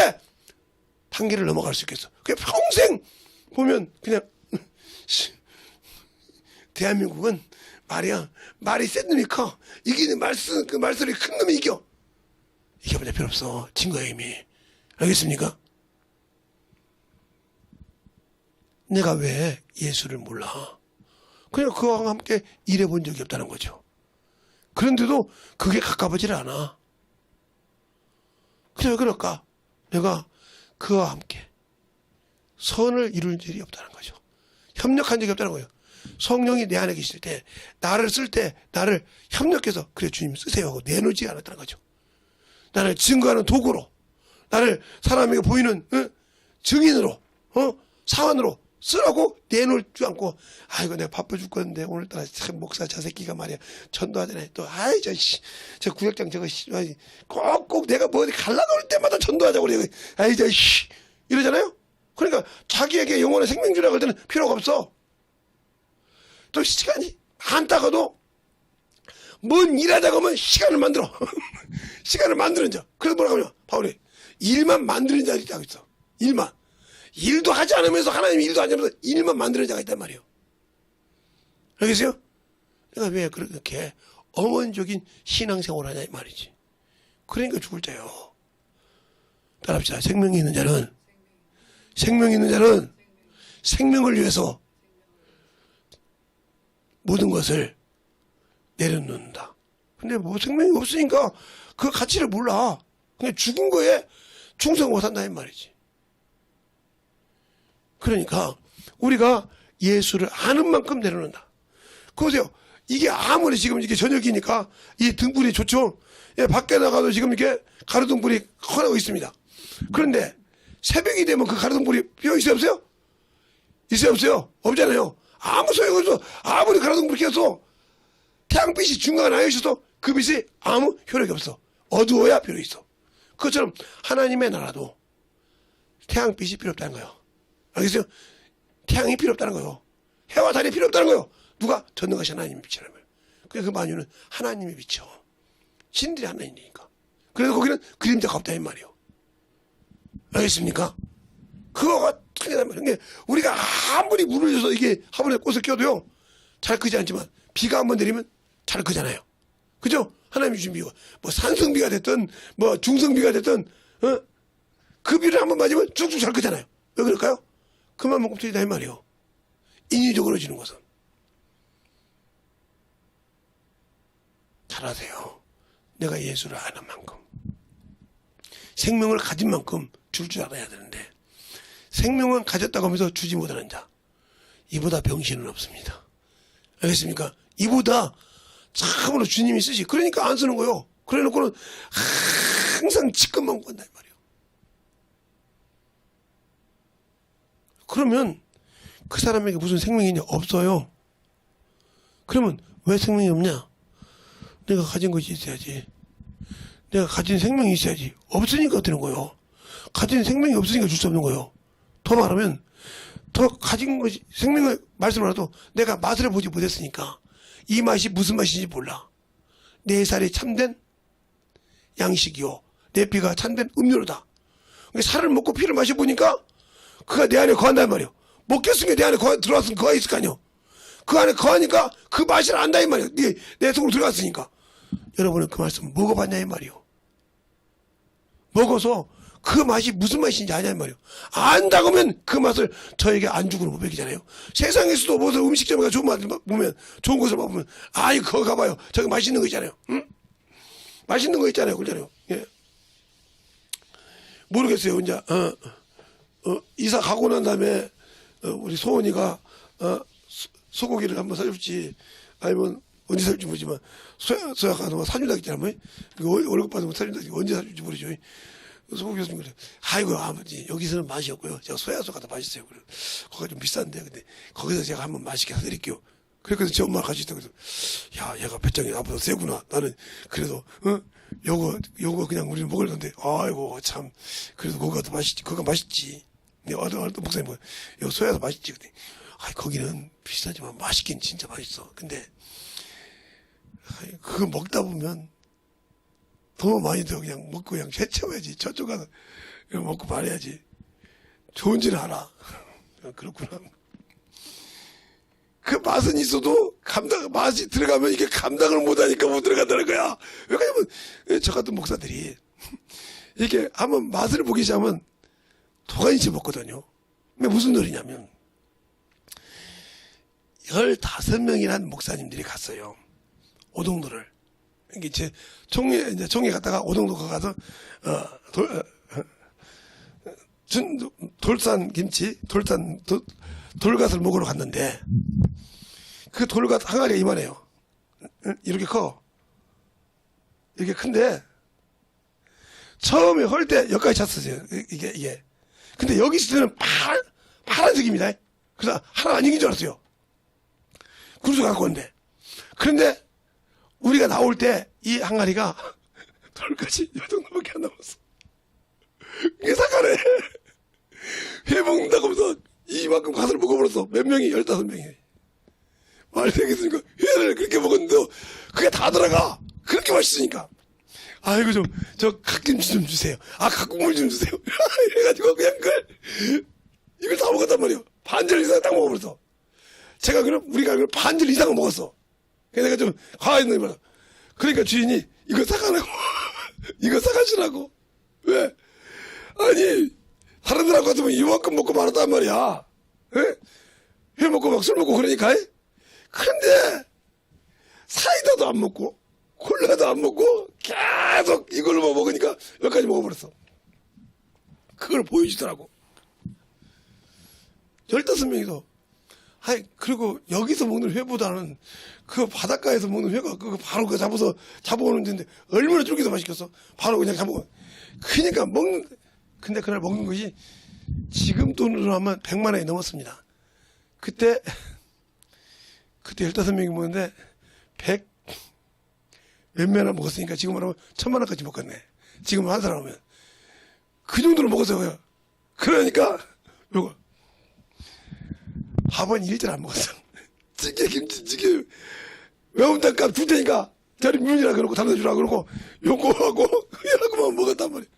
단계를 넘어갈 수 있겠어? 그냥 평생 보면 그냥 대한민국은 말이야 말이 센 놈이 커 이기는 말씀 그 말소리 큰 놈이 이겨 이겨보자 필요 없어 진 거야 이미 알겠습니까? 내가 왜 예수를 몰라? 그냥 그와 함께 일해본 적이 없다는 거죠. 그런데도 그게 가까워지질 않아. 그래 왜 그럴까? 내가 그와 함께 선을 이룰 일이 없다는 거죠. 협력한 적이 없다는 거예요. 성령이 내 안에 계실 때 나를 쓸 때 나를 협력해서 그래 주님 쓰세요 하고 내놓지 않았다는 거죠. 나를 증거하는 도구로 나를 사람에게 보이는 증인으로 사원으로 쓰라고 내놓을 줄 않고 아이고 내가 바빠 죽겠는데 오늘따라 참 목사 저 새끼가 말이야 전도하잖아요. 또 아이 저 구역장 저거 꼭꼭 내가 뭐 어디 갈라 그럴 때마다 전도하자고 그래. 아이 이러잖아요. 그러니까 자기에게 영혼의 생명 주라고 할 때는 필요가 없어. 또 시간이 많다가도 뭔 일하자고 하면 시간을 만들어. 시간을 만드는 자. 그래서 뭐라고 하냐 바울이 일만 만드는 자가 있다고 있어. 일만. 일도 하지 않으면서 하나님 일도 하지 않으면서 일만 만드는 자가 있단 말이에요. 알겠어요? 내가 왜 그렇게 어원적인 신앙생활을 하냐 이 말이지. 그러니까 죽을 자요. 따라합시다. 생명이 있는 자는 생명을 위해서 모든 것을 내려놓는다. 근데 뭐 생명이 없으니까 그 가치를 몰라. 그냥 죽은 거에 충성 못한다 이 말이지. 그러니까 우리가 예수를 아는 만큼 내려놓는다. 보세요. 이게 아무리 지금 이게 저녁이니까 이 등불이 좋죠. 예, 밖에 나가도 지금 이렇게 가로등불이 환하고 있습니다. 그런데 새벽이 되면 그 가로등불이 피어 있어요 없어요? 있어요 없어요? 없잖아요. 아무 소용없어. 아무리 가로등불이 켜서 태양빛이 중간에 나여 있어도 그 빛이 아무 효력이 없어. 어두워야 필요 있어. 그것처럼 하나님의 나라도 태양빛이 필요 없다는 거예요. 알겠어요? 태양이 필요 없다는 거예요. 해와 달이 필요 없다는 거예요. 누가? 전능하신 하나님의 빛이라는 거예요. 그래서 그 만유는 하나님의 빛이요. 신들이 하나님이니까. 그래서 거기는 그림자가 없다 이 말이에요. 알겠습니까? 그거가 특이한 말이에요. 그러니까 우리가 아무리 물을 줘서 이게 화분에 꽃을 껴도요. 잘 크지 않지만 비가 한번 내리면 잘 크잖아요. 그죠? 하나님이 주신 비가 뭐 산성비가 됐든 뭐 중성비가 됐든 그 비를 한번 맞으면 쭉쭉 잘 크잖아요. 왜 그럴까요? 그만큼 틀리다 이 말이에요. 인위적으로 지는 것은. 잘하세요. 내가 예수를 아는 만큼 생명을 가진 만큼 줄 줄 알아야 되는데 생명은 가졌다고 하면서 주지 못하는 자 이보다 병신은 없습니다. 알겠습니까? 이보다 참으로 주님이 쓰시 그러니까 안 쓰는 거예요. 그래 놓고는 항상 직급만 구한다 이 말이에요. 그러면 그 사람에게 무슨 생명이 있냐? 없어요. 그러면 왜 생명이 없냐? 내가 가진 것이 있어야지. 내가 가진 생명이 있어야지. 없으니까 되는 거예요. 가진 생명이 없으니까 줄 수 없는 거예요. 더 말하면 더 가진 것이 생명의 말씀을 해도 내가 맛을 보지 못했으니까 이 맛이 무슨 맛인지 몰라. 내 살이 참된 양식이요. 내 피가 참된 음료로다. 살을 먹고 피를 마셔보니까 그가 내 안에 거한단 말이에요. 먹겠으니까 내 안에 들어왔으면 그가 있을 거 아니에요. 그 안에 거하니까 그 맛을 안다 이 말이에요. 내 속으로 들어갔으니까. 여러분은 그 말씀 먹어봤냐 이 말이에요. 먹어서 그 맛이 무슨 맛인지 아냐 이 말이에요. 안다고 하면 그 맛을 저에게 안주고는 못 먹이잖아요. 세상에서도 무슨 음식점에 가 좋은 맛을 보면 좋은 곳을 먹으면 아이 거기 가봐요. 저기 맛있는 거 있잖아요. 응? 맛있는 거 있잖아요. 그러잖아요. 예. 모르겠어요. 이제 이사 가고 난 다음에 우리 소원이가 소고기를 한번 사줄지 아니면 언제 사줄지 모르지만 소약가 뭐 사준다 했잖아. 뭐 월급 받으면 사준다 했지 언제 사줄지 모르죠. 소고기 사주면 그래. 아이고 아버지 여기서는 맛이 없고요. 제가 소야소가 더 맛있어요. 그래. 거기가 좀 비싼데 근데 거기서 제가 한번 맛있게 사드릴게요. 그래서 제 엄마가 같이 있다 그래서 야 얘가 배짱이 나보다 세구나. 나는 그래도 요거 그냥 우리는 먹을 건데 아이고 참 그래도 거기가 더 맛있지. 거기가 맛있지. 근데 어떤 목사님 뭐 요 소야도 맛있지. 근데 거기는 비싸지만 맛있긴 진짜 맛있어. 근데 그거 먹다 보면 더 많이 더 그냥 먹고 그냥 해쳐야지. 저쪽 가서 먹고 말해야지. 좋은지는 알아. 그렇구나. 그 맛은 있어도 맛이 들어가면 이게 감당을 못하니까 못 들어간다는 거야. 왜냐면 저 같은 목사들이 이렇게 한번 맛을 보기 시작하면 도가니치 먹거든요. 근데 무슨 소리냐면 15명이란 목사님들이 갔어요. 오동도를. 이게 제 총회 갔다가 오동도 가서 돌산 김치, 돌갓을 먹으러 갔는데 그 돌갓 항아리가 이만해요. 이렇게 커. 이렇게 큰데 처음에 헐 때 여기까지 찼었어요. 이게. 근데 여기 있을 때는 파란색입니다. 그래서 하나 안 익은 줄 알았어요. 그래서 갖고 온대. 그런데 우리가 나올 때 이 항아리가 돌까지 이 정도밖에 안 남았어. 이게 사과네. 회 먹는다고 하면서 이만큼 가스를 먹어버렸어. 몇 명이? 15명이. 말이 되겠으니까 회를 그렇게 먹었는데 그게 다 들어가. 그렇게 맛있으니까. 아이고 저 갓김치 좀 주세요. 갓국물 좀 주세요. 이래가지고 그냥 이걸 다 먹었단 말이에요. 반절 이상 딱 먹어버렸어. 우리가 반절 이상을 먹었어. 그래서 내가 좀 과했는 거야. 그러니까 주인이 이거 사가라고. 이거 사가시라고. 왜? 아니 사람들하고 같으면 이만큼 먹고 말았단 말이야. 예? 회 먹고 막 술 먹고 그러니까. 그런데 사이다도 안 먹고 콜라도 안 먹고 계속 이걸로만 먹으니까 여기까지 먹어버렸어. 그걸 보여주더라고. 15명이서. 그리고 여기서 먹는 회보다는 그 바닷가에서 먹는 회가 그거 바로 그 잡아오는 데인데 얼마나 쫄깃도 맛있겠어. 바로 그냥 잡아오고. 그러니까 근데 그날 먹는 것이 지금 돈으로 하면 100만 원이 넘었습니다. 그때 15명이 먹는데 100 몇몇 원 먹었으니까 지금 하면 1000만 원까지 먹겠네. 지금 한 사람 하면 그 정도로 먹었어요. 그러니까 요거 밥은 일절 안 먹었어. 찌개 김치찌개 매운탕값 줄 테니까 저리 물이라 그러고 담다 주라 그러고 요거하고 그냥 먹었단 말이야.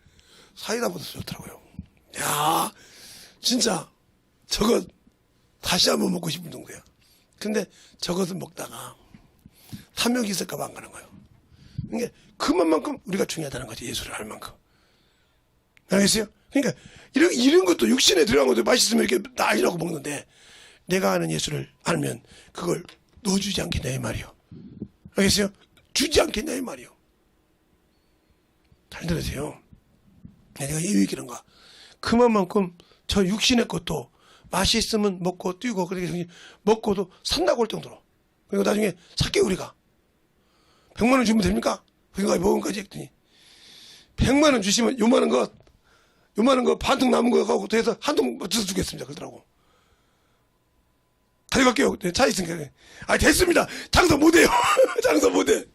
사이다보다 좋더라고요. 야 진짜 저거 다시 한번 먹고 싶은 정도야. 근데 저것을 먹다가 탐욕이 있을까봐 안 가는 거예요. 그러니까 그만큼 우리가 중요하다는 거지. 예수를 알 만큼. 알겠어요? 그러니까 이런 것도 육신에 들어간 것도 맛있으면 이렇게 난리라고 먹는데 내가 아는 예수를 알면 그걸 넣어주지 않겠냐 이 말이요. 알겠어요? 주지 않겠냐 이 말이요. 잘 들으세요. 내가 이 얘기는가 그만큼 저 육신의 것도 맛이 있으면 먹고 뛰고 그렇게 먹고도 산다고 할 정도로. 그리고 나중에 살게 우리가 100만 원 주면 됩니까? 그러니까 먹은까지 했더니 100만 원 주시면 요만한 거 반통 남은 거 갖고 더해서 한 통 맞춰서 주겠습니다. 그러더라고. 가져갈게요. 차 있으니까. 됐습니다. 장사 못해요. 장사 못해.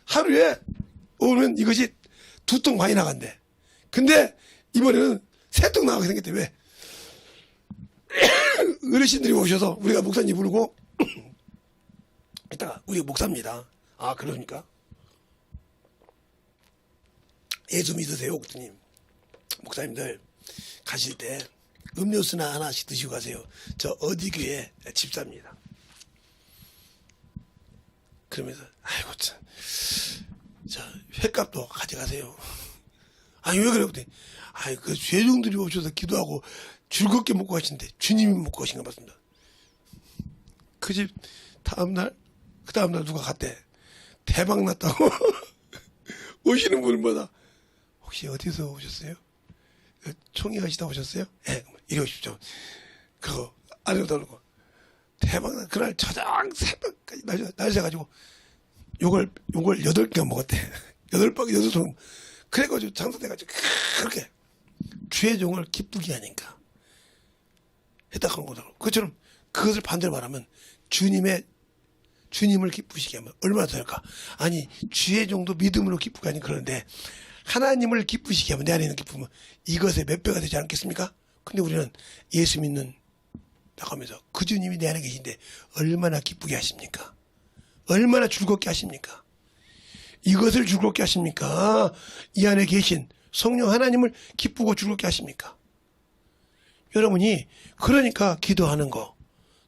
하루에 오면 이것이 2통 많이 나간대. 근데 이번에는 3통 나가게 생겼대. 왜? 어르신들이 오셔서 우리가 목사님 부르고 이따가 우리 목사입니다. 그러니까 예수 믿으세요. 그랬더니 목사님들 가실 때 음료수나 하나씩 드시고 가세요. 저 어디 교회 집사입니다. 그러면서 아이고 참 저 회값도 가져가세요. 왜 그래? 그랬더니 그 죄종들이 오셔서 기도하고 즐겁게 먹고 가시는데 주님이 먹고 가신 것 같습니다. 그 집 그 다음날 누가 갔대. 대박 났다고. 오시는 분마다 혹시 어디서 오셨어요? 총회 하시다 오셨어요? 예, 이리 오십시오. 그거 안으로 들어오고 대박. 그날 저장 새벽까지 날 새가지고 요걸 8개가 먹었대. 8통. 그래가지고 장사돼가지고 그렇게 주의 종을 기쁘게 하니까 했다 그런 거더라고. 그처럼 그것을 반대로 말하면 주님을 기쁘시게 하면 얼마나 될까? 아니, 주의 종도 믿음으로 기쁘게 하니 그러는데 하나님을 기쁘시게 하면 내 안에 있는 기쁨은 이것의 몇 배가 되지 않겠습니까? 근데 우리는 예수 믿는 나가면서 그 주님이 내 안에 계신데 얼마나 기쁘게 하십니까? 얼마나 즐겁게 하십니까? 이것을 즐겁게 하십니까? 이 안에 계신 성령 하나님을 기쁘고 즐겁게 하십니까? 여러분이 그러니까 기도하는 거,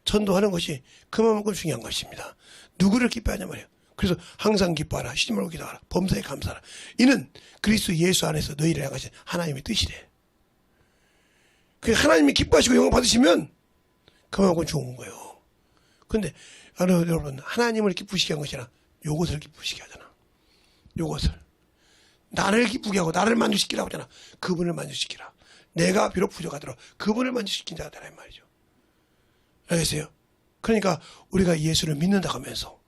전도하는 것이 그만큼 중요한 것입니다. 누구를 기뻐하냐 말이에요. 그래서 항상 기뻐하라, 쉬지 말고 기도하라, 범사에 감사하라. 이는 그리스도 예수 안에서 너희를 향하신 하나님의 뜻이래. 그 하나님이 기뻐하시고 영광 받으시면 그만큼 좋은 거예요. 근데 여러분, 하나님을 기쁘시게 한 것이 아니라 요것을 기쁘시게 하잖아. 요것을 나를 기쁘게 하고 나를 만족시키라고 하잖아. 그분을 만족시키라. 내가 비록 부족하더라도 그분을 만족시킨 자가 되라 이 말이죠. 알겠어요? 그러니까 우리가 예수를 믿는다 하면서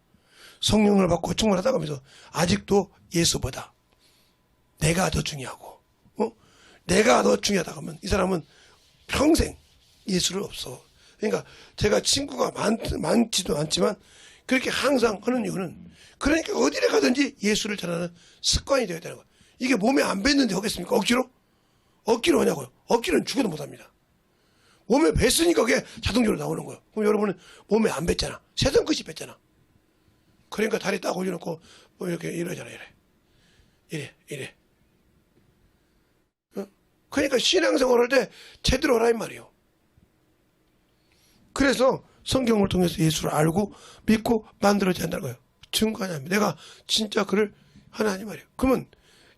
성령을 받고 충만하다 하면서 아직도 예수보다 내가 더 중요하고 내가 더 중요하다 하면 이 사람은 평생 예수를 없어. 그러니까 제가 친구가 많지도 않지만 그렇게 항상 하는 이유는 그러니까 어디를 가든지 예수를 전하는 습관이 되어야 되는 거예요. 이게 몸에 안 뱉는데 하겠습니까? 억지로? 억지로 하냐고요? 억지로는 죽어도 못합니다. 몸에 뱉으니까 그게 자동적으로 나오는 거예요. 그럼 여러분은 몸에 안 뱉잖아. 세상 끝이 뱉잖아. 그러니까 다리 딱 올려놓고 뭐 이렇게 이러잖아. 이래. 그러니까 신앙생활 할 때 제대로 하라 이 말이에요. 그래서 성경을 통해서 예수를 알고 믿고 만들어져야 한다는 거예요. 증거하냐. 내가 진짜 그를 하나님 말이에요. 그러면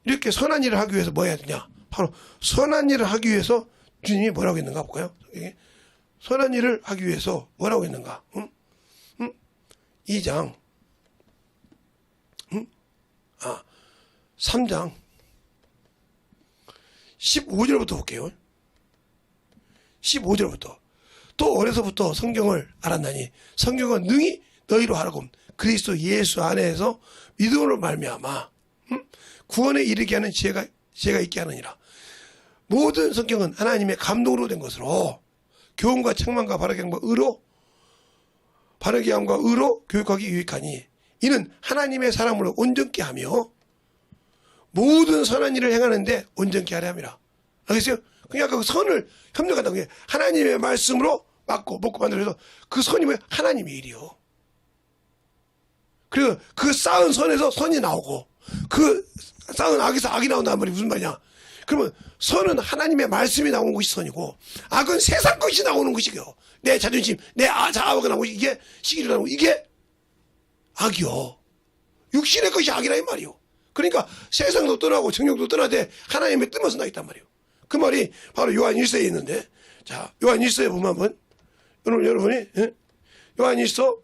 이렇게 선한 일을 하기 위해서 뭐 해야 되냐. 바로 선한 일을 하기 위해서 주님이 뭐라고 했는가 볼까요? 선한 일을 하기 위해서 뭐라고 했는가? 2장 3장 15절부터 볼게요. 15절부터 또 어려서부터 성경을 알았나니 성경은 능히 너희로 하라고 그리스도 예수 안에서 믿음으로 말미암아 구원에 이르게 하는 지혜가 있게 하느니라. 모든 성경은 하나님의 감동으로 된 것으로 교훈과 책망과 바르게 함과 의로 교육하기 유익하니 이는 하나님의 사람으로 온전케 하며 모든 선한 일을 행하는데 온전케 하려 함이라. 알겠어요? 그러니까 그 선을 협력한다고 해. 하나님의 말씀으로 맞고 먹고 만들어서 그 선이 뭐야? 하나님의 일이요. 그리고 그 쌓은 선에서 선이 나오고 그 쌓은 악에서 악이 나온다는 말이 무슨 말이냐? 그러면 선은 하나님의 말씀이 나오는 것이 선이고 악은 세상 것이 나오는 것이요. 내 자존심, 내 자아가 나오는 것이 이게 시기로 나오는 이게 악이요. 육신의 것이 악이라 이 말이요. 그러니까 세상도 떠나고 정욕도 떠나되 하나님의 뜻만 나 있단 말이에요. 그 말이 바로 요한 1서에 있는데 자 요한 1서에 보면 한번 여러분이 요한 1서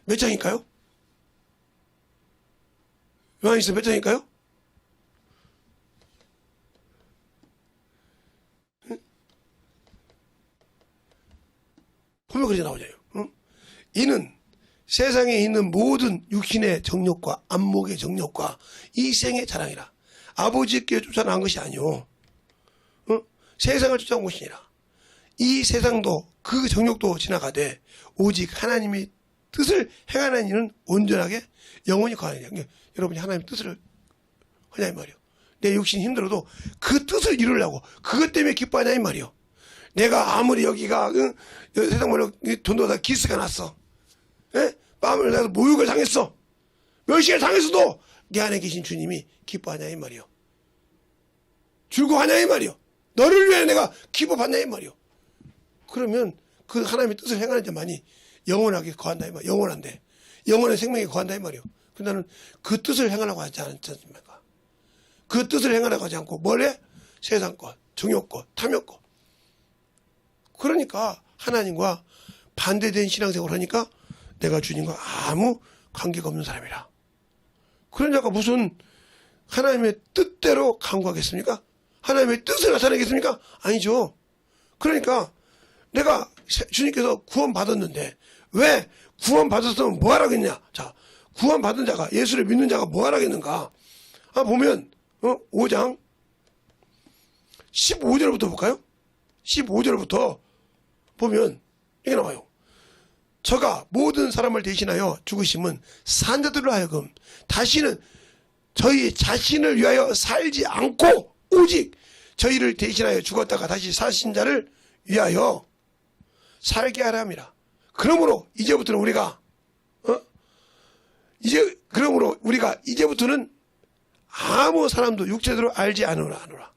몇 장일까요? 요한 1서 몇 장일까요? 보면 그렇게 나오잖아요. 이는 세상에 있는 모든 육신의 정욕과 안목의 정욕과 이 생의 자랑이라. 아버지께 쫓아난 것이 아니오. 세상을 쫓아온 것이니라. 이 세상도 그 정욕도 지나가되 오직 하나님의 뜻을 행하는 이는 온전하게 영원히 거하느니라. 그러니까 여러분이 하나님의 뜻을 하냐 이 말이요. 내 욕심이 힘들어도 그 뜻을 이루려고 그것 때문에 기뻐하냐 이 말이요. 내가 아무리 여기가 세상 말로 돈도다 기스가 났어. 마음을 내서 모욕을 당했어. 멸시를 당했어도 내 안에 계신 주님이 기뻐하냐 이 말이요. 즐거워하냐 이 말이요. 너를 위해 내가 기뻐받냐 이 말이요. 그러면 그 하나님의 뜻을 행하는 자만이 영원하게 거한다 이 말이요. 영원한데 영원의 생명에 거한다 이 말이요. 근데 나는 그 뜻을 행하려고 하지 않지 않습니까? 그 뜻을 행하려고 하지 않고 뭘 해? 세상 것, 정욕 것, 탐욕 것. 그러니까 하나님과 반대된 신앙생활을 하니까 내가 주님과 아무 관계가 없는 사람이라. 그런 자가 무슨 하나님의 뜻대로 강구하겠습니까? 하나님의 뜻을 나타내겠습니까? 아니죠. 그러니까 내가 주님께서 구원받았는데 왜 구원받았으면 뭐 하라겠냐? 자, 구원받은 자가, 예수를 믿는 자가 뭐 하라겠는가? 보면 5장 15절부터 볼까요? 15절부터 보면 이게 나와요. 저가 모든 사람을 대신하여 죽으심은 산자들로 하여금 다시는 저희 자신을 위하여 살지 않고 오직 저희를 대신하여 죽었다가 다시 사신 자를 위하여 살게 하라 함이라. 그러므로 이제부터는 우리가 이제부터는 아무 사람도 육체대로 알지 않으라.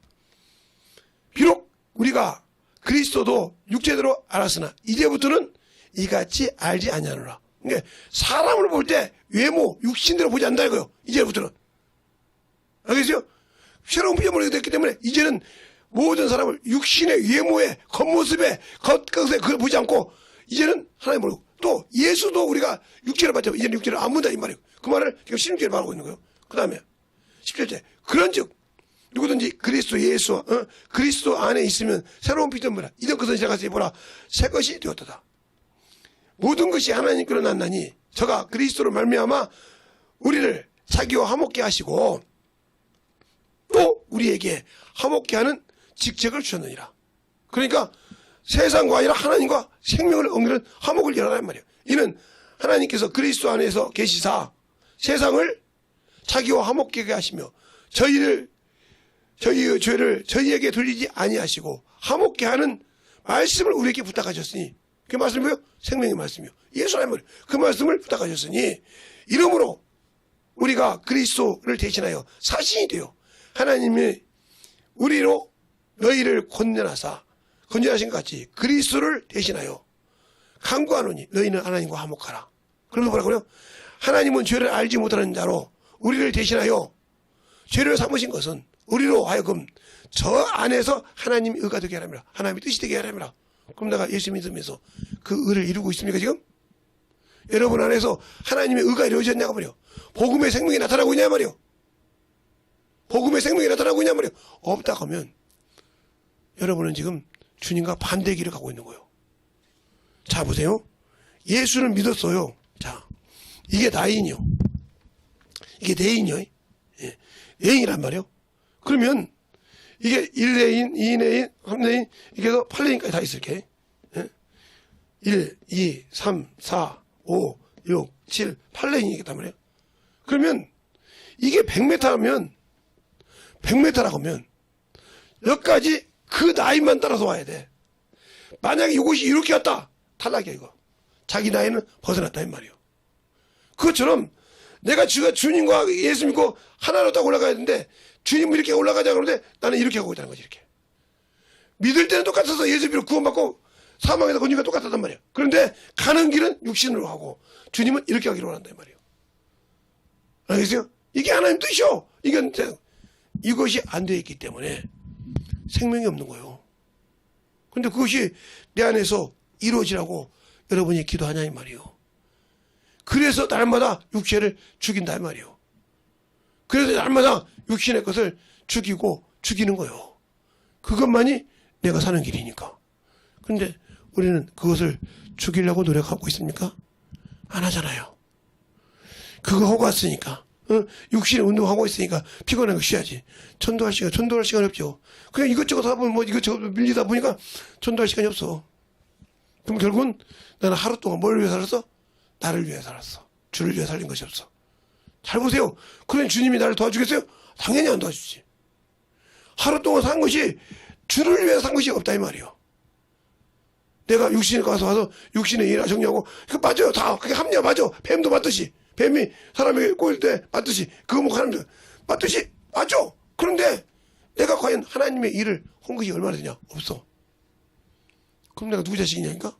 비록 우리가 그리스도도 육체대로 알았으나 이제부터는 이같이 알지 아니하노라. 그러니까 사람을 볼 때 외모, 육신대로 보지 않는다 이거요. 이제부터는. 알겠어요? 새로운 피조물이 됐기 때문에 이제는 모든 사람을 육신의 외모에, 겉모습에, 겉것에 그걸 보지 않고 이제는 하나님 모르고 또 예수도 우리가 육체를 받자면 이제는 육체를 안 본다 이 말이에요. 그 말을 지금 16절에 말하고 있는 거예요. 그 다음에 17절 그런즉 누구든지 그리스도 예수 그리스도 안에 있으면 새로운 피조물이라 이전 것은 지나가서 보라 새 것이 되었도다. 모든 것이 하나님께로 났나니 저가 그리스도로 말미암아 우리를 자기와 화목케 하시고 또 우리에게 화목케 하는 직책을 주셨느니라. 그러니까 세상과 아니라 하나님과 생명을 얻는 화목을 이루라는 말이에요. 이는 하나님께서 그리스도 안에서 계시사 세상을 자기와 화목케 하시며 저희의 죄를 저희에게 돌리지 아니하시고 화목케 하는 말씀을 우리에게 부탁하셨으니 그 말씀이 뭐예요? 생명의 말씀이요. 예수라는 말이에요. 그 말씀을 부탁하셨으니 이러므로 우리가 그리스도를 대신하여 사신이 되어 하나님이 우리로 너희를 건전하신 것 같이 그리스도를 대신하여 간구하노니 너희는 하나님과 화목하라. 그러면서 뭐라고요? 하나님은 죄를 알지 못하는 자로 우리를 대신하여 죄를 삼으신 것은 우리로 하여금 저 안에서 하나님의 의가 되게 하랍니다. 하나님의 뜻이 되게 하랍니다. 그럼 내가 예수 믿으면서 그 의를 이루고 있습니까 지금? 여러분 안에서 하나님의 의가 이루어졌냐고 말이요. 복음의 생명이 나타나고 있냐 말이요. 복음의 생명이 나타나고 있냐 말이요. 없다 하면 여러분은 지금 주님과 반대 길을 가고 있는 거예요. 자 보세요. 예수를 믿었어요. 자 이게 나인이요. 이게 내인이요. 예. 내인이란 말이요. 그러면 이게 1내인, 2내인, 3내인 이게 해서 8내인까지 다 있을게. 예? 1, 2, 3, 4, 5, 6, 7, 8내인이겠단 말이에요. 그러면 이게 100m라고 하면 여기까지 그 나이만 따라서 와야 돼. 만약에 이것이 이렇게 왔다. 탈락이야 이거. 자기 나이는 벗어났다 이 말이에요. 그것처럼 내가 주님과 예수 믿고 하나로 딱 올라가야 되는데 주님은 이렇게 올라가자 그러는데 나는 이렇게 하고 있다는 거지 이렇게. 믿을 때는 똑같아서 예수 믿고 구원받고 사망에서 건지가 똑같았단 말이에요. 그런데 가는 길은 육신으로 하고 주님은 이렇게 하기로 한다 이 말이에요. 알겠어요? 이게 하나님 뜻이요. 이것이 안 되어 있기 때문에 생명이 없는 거예요. 근데 그것이 내 안에서 이루어지라고 여러분이 기도하냐 이 말이에요. 그래서 날마다 육체를 죽인다 이 말이에요. 그래서 날마다 육신의 것을 죽이는 거예요. 그것만이 내가 사는 길이니까. 근데 우리는 그것을 죽이려고 노력하고 있습니까? 안 하잖아요. 그거 하고 왔으니까. 육신의 운동하고 있으니까 피곤한 거 쉬어야지. 전도할 시간이 없죠. 그냥 이것저것 하다 보면 이것저것 밀리다 보니까 전도할 시간이 없어. 그럼 결국은 나는 하루 동안 뭘 위해 살았어? 나를 위해 살았어. 주를 위해 살린 것이 없어. 잘 보세요. 그러면 주님이 나를 도와주겠어요? 당연히 안 도와주지. 하루 동안 산 것이 주를 위해 산 것이 없다 이 말이에요. 내가 육신에 와서 육신의 일을 정리하고 그 맞아요. 다 그게 합리화 맞아. 뱀도 맞듯이. 뱀이 사람에게 꼬일 때 맞듯이 그거 먹고 하는 맞듯이 맞아. 그런데 내가 과연 하나님의 일을 한 것이 얼마나 되냐? 없어. 그럼 내가 누구 자식이냐니까?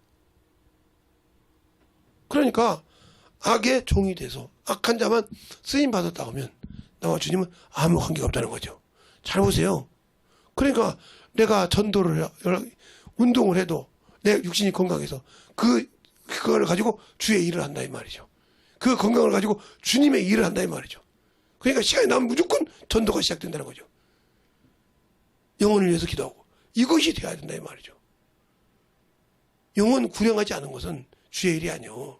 그러니까 악의 종이 돼서 악한 자만 쓰임 받았다 하면 나와 주님은 아무 관계가 없다는 거죠. 잘 보세요. 그러니까 내가 전도를 운동을 해도 내 육신이 건강해서 그걸 가지고 주의 일을 한다 이 말이죠. 그 건강을 가지고 주님의 일을 한다 이 말이죠. 그러니까 시간이 나면 무조건 전도가 시작된다는 거죠. 영혼을 위해서 기도하고 이것이 돼야 된다 이 말이죠. 영혼 구령하지 않은 것은 주의 일이 아니요.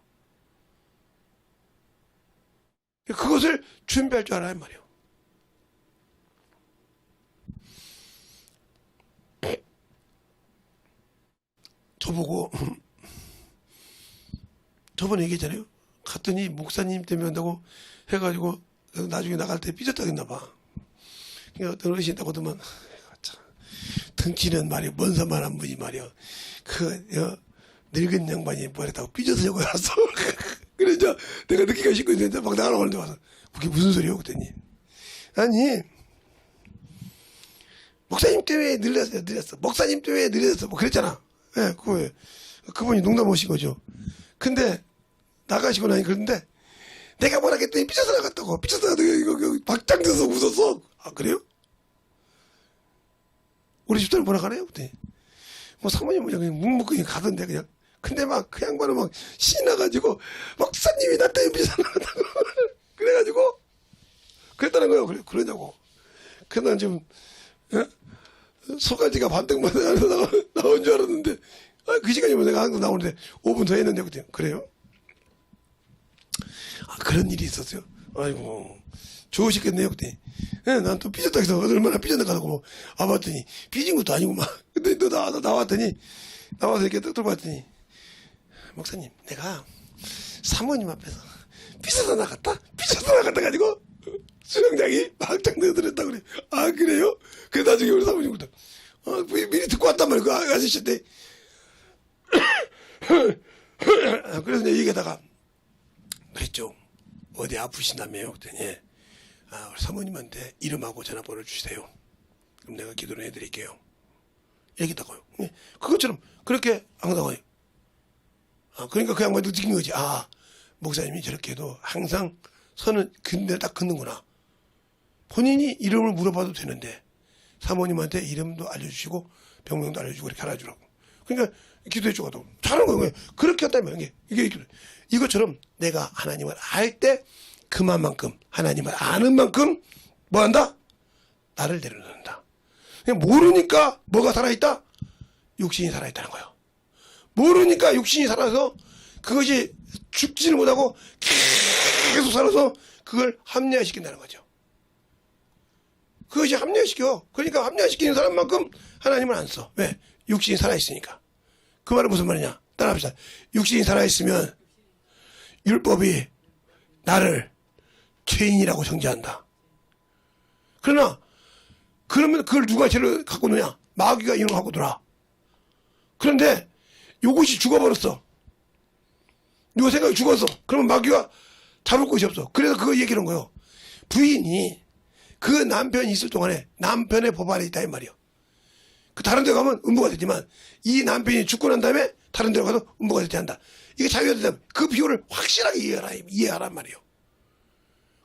그것을 준비할 줄 알아야 말이에요. 저보고 저번에 얘기했잖아요. 갔더니 목사님 때문에 한다고 해가지고 나중에 나갈 때 삐졌다 했나 봐. 그러니까 어떤 어르신이 있다고 하더만 등치는 말이야 먼사만한 분이 말이야 늙은 양반이 뭐랬다고 삐져서 여기 왔어. 그래서 내가 늦게가 싶고 있는데 막 나가라고 하는데 와서 그게 무슨 소리야 그랬더니 아니 목사님 때문에 늦었어 목사님 때문에 늦었어 뭐 그랬잖아. 예, 그분이 농담 오신 거죠. 근데 나가시고 나니 그런데 내가 뭐라 했더니 삐져서 나갔다고. 삐져서 나갔다고 이거 박장대서 웃었어. 아 그래요? 우리 집사람 뭐라 하네요? 그때 뭐 사모님 그냥 묵묵히 가던데 그냥. 근데 막 그 양반은 막 신나가지고 목사님이 나 때문에 삐져서 나갔다고. 그래가지고 그랬다는 거예요. 그래 그러냐고. 그래서 난 지금 소가지가 반등만 안에서 나온 줄 알았는데 그 시간이면 내가 항상 나오는데 5분 더 했는데 그때 그래요? 아 그런 일이 있었어요. 아이고 좋으시겠네요 그때. 난 또 삐졌다 해서 얼마나 삐졌나 가고 와봤더니 삐진 것도 아니고 막 근데 또 나왔더니 나와서 이렇게 뜯어 봤더니 목사님 내가 사모님 앞에서 삐져서 나갔다 가지고 수영장이 막장 내어들었다 그래. 아 그래요? 그래 나중에 우리 사모님부터 미리 듣고 왔단 말이야 그 아저씨인데. 그래서 내가 얘기하다가 그랬죠. 어디 아프시다며요? 그랬더니 우리 사모님한테 이름하고 전화번호를 주세요. 그럼 내가 기도를 해드릴게요. 얘기다가요. 그것처럼 그렇게 항상 그러니까 그 양반도 느낀 거지. 목사님이 저렇게 해도 항상 선을 근데 딱 긋는구나. 본인이 이름을 물어봐도 되는데 사모님한테 이름도 알려주시고 병명도 알려주고 이렇게 알아주라고. 그러니까 기도해 주고도 잘하는 거예요. 그렇게 한다면 이게 이것처럼 내가 하나님을 알 때 그만큼 하나님을 아는 만큼 뭐 한다? 나를 내려놓는다. 그냥 모르니까 뭐가 살아있다? 육신이 살아있다는 거예요. 모르니까 육신이 살아서 그것이 죽지를 못하고 계속 살아서 그걸 합리화시킨다는 거죠. 그것이 합리화시켜. 그러니까 합리화시키는 사람만큼 하나님을 안 써. 왜? 육신이 살아있으니까. 그 말은 무슨 말이냐? 따라합시다. 육신이 살아있으면 율법이 나를 죄인이라고 정죄한다. 그러면 그걸 누가 죄를 갖고 노냐? 마귀가 이런 거 갖고 놀아. 그런데 요것이 죽어버렸어. 요 생각이 죽었어. 그러면 마귀가 잡을 곳이 없어. 그래서 그거 얘기하는 거예요. 부인이 그 남편이 있을 동안에 남편의 법 아래 있다 이 말이요. 그 다른 데 가면 음부가 되지만 이 남편이 죽고 난 다음에 다른 데로 가도 음부가 되지 않는다. 이게 자유가 되면 그 비율을 확실하게 이해하란 말이에요.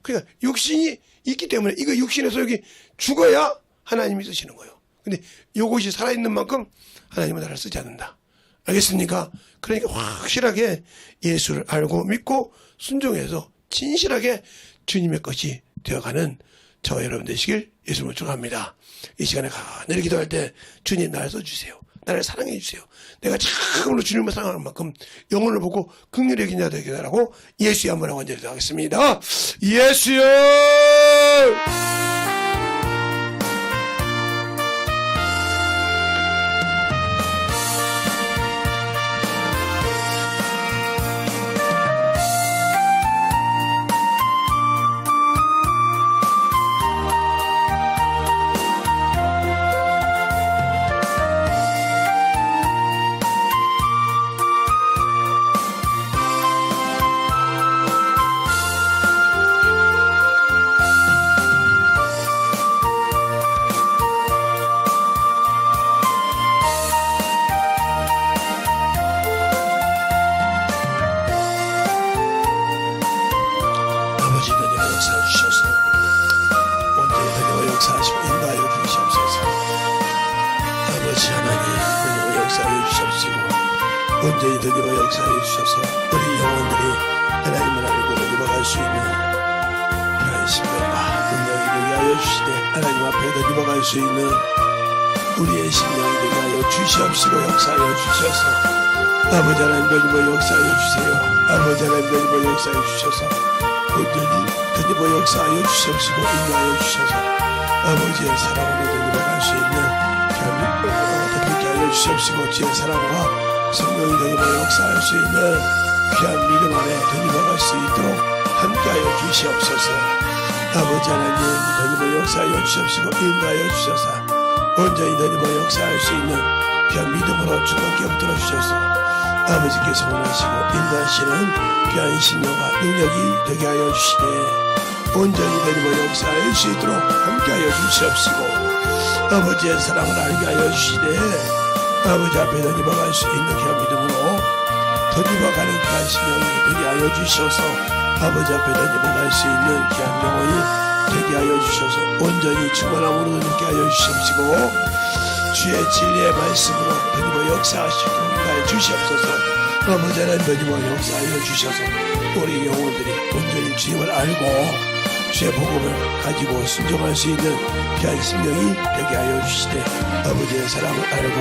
그러니까 육신이 있기 때문에 이거 육신에서 여기 죽어야 하나님이 쓰시는 거예요. 근데 이것이 살아있는 만큼 하나님은 나를 쓰지 않는다. 알겠습니까? 그러니까 확실하게 예수를 알고 믿고 순종해서 진실하게 주님의 것이 되어가는 저와 여러분 되시길 예수님을 축원합니다. 이 시간에 간절히 기도할 때 주님 나를 써주세요. 나를 사랑해 주세요. 내가 참으로 주님을 사랑하는 만큼 영혼을 보고 긍휼히 여긴 자 되게 하라고 예수의 한번 간절히 기도하겠습니다. 예수여! 온전히 드디어 역사해 주셔서 우리 영혼들이 하나님을 알고 이뤄갈 수 있는 귀한 심령과 능력이 되게 하여 주시되 하나님 앞에 던져갈 수 있는 우리의 심령이 되게 하여 주시옵시고 역사하여 주셔서 아버지 하나님 던지고 역사하여 주세요. 아버지 하나님 던지고 역사하여 주셔서 온전히 던지고 역사하여 주시옵시고 인도하여 주셔서 아버지의 사랑으로 던져갈 수 있는 던지게 하여 주시옵시고 주의 사랑과 성령이 던지고 역사할 수 있는 귀한 믿음 안에 던져갈 수 있도록 함께하여 주시옵소서. 아버지 하나님 던지고 역사하여 주시옵시고 인도하여 주셔서 온전히 던지고 역사할 수 있는 귀한 믿음으로 주님께 붙들어 주셔서 아버지께서 원하시고 인도하시는 귀한 신령과 능력이 되게 하여 주시되 온전히 던지고 역사할 수 있도록 함께하여 주시옵시고 아버지의 사랑을 알게 하여 주시되 아버지 앞에 던져갈 수 있는 귀한 믿음으로 던져가는 귀한 신령이 되게 하여 주셔서 아버지 앞에 던져갈 수 있는 귀한 영혼이 되게 하여 주셔서 온전히 충만함으로 되게 하여 주시옵시고 주의 진리의 말씀으로 던지고 역사하시도록 하여 주시옵소서. 아버지 하나님 던지고 역사하여 주셔서 우리 영혼들이 온전히 주님을 알고 주의 복음을 가지고 순종할 수 있는 귀한 심령이 되게 하여 주시되 아버지의 사랑을 알고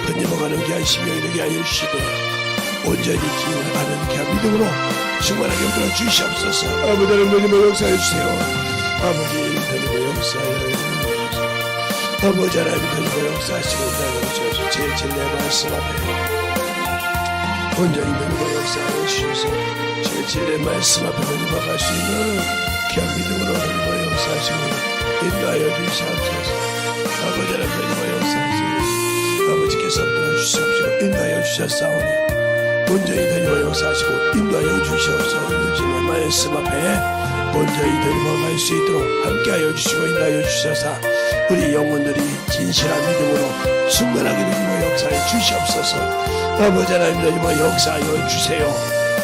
던져가는 귀한 심령이 되게 하여 주시되 온전히 주님을 아는 귀한 믿음으로 충만하게 붙들어 주시옵소서. 아버지 하나님 던지고 역사해 주세요. 아버지 던지고 역사하여 주셔서 아버지 하나님 던지고 역사하시고 있다고 제 진리의 말씀 앞에 온전히 던지고 역사하여 주셔서 제 진리의 말씀 앞에 던지고 갈 수 있는 귀한 믿음으로 던지고 역사하시고 인도하여 주시옵소서. 아버지 하나님 던지고 역사하시고 아버지께서 붙들어 주시옵시고 인도하여 주셨사오니 온전히 던지고 역사하시고 인도하여 주시옵소서. 진리의 말씀 앞에 온전히 던져갈 수 있도록 함께하여 주시고 인도하여 주셔서 우리 영혼들이 진실한 믿음으로 충만하게 던지고 역사하여 주시옵소서. 아버지 하나님 던지고 역사하여 주세요.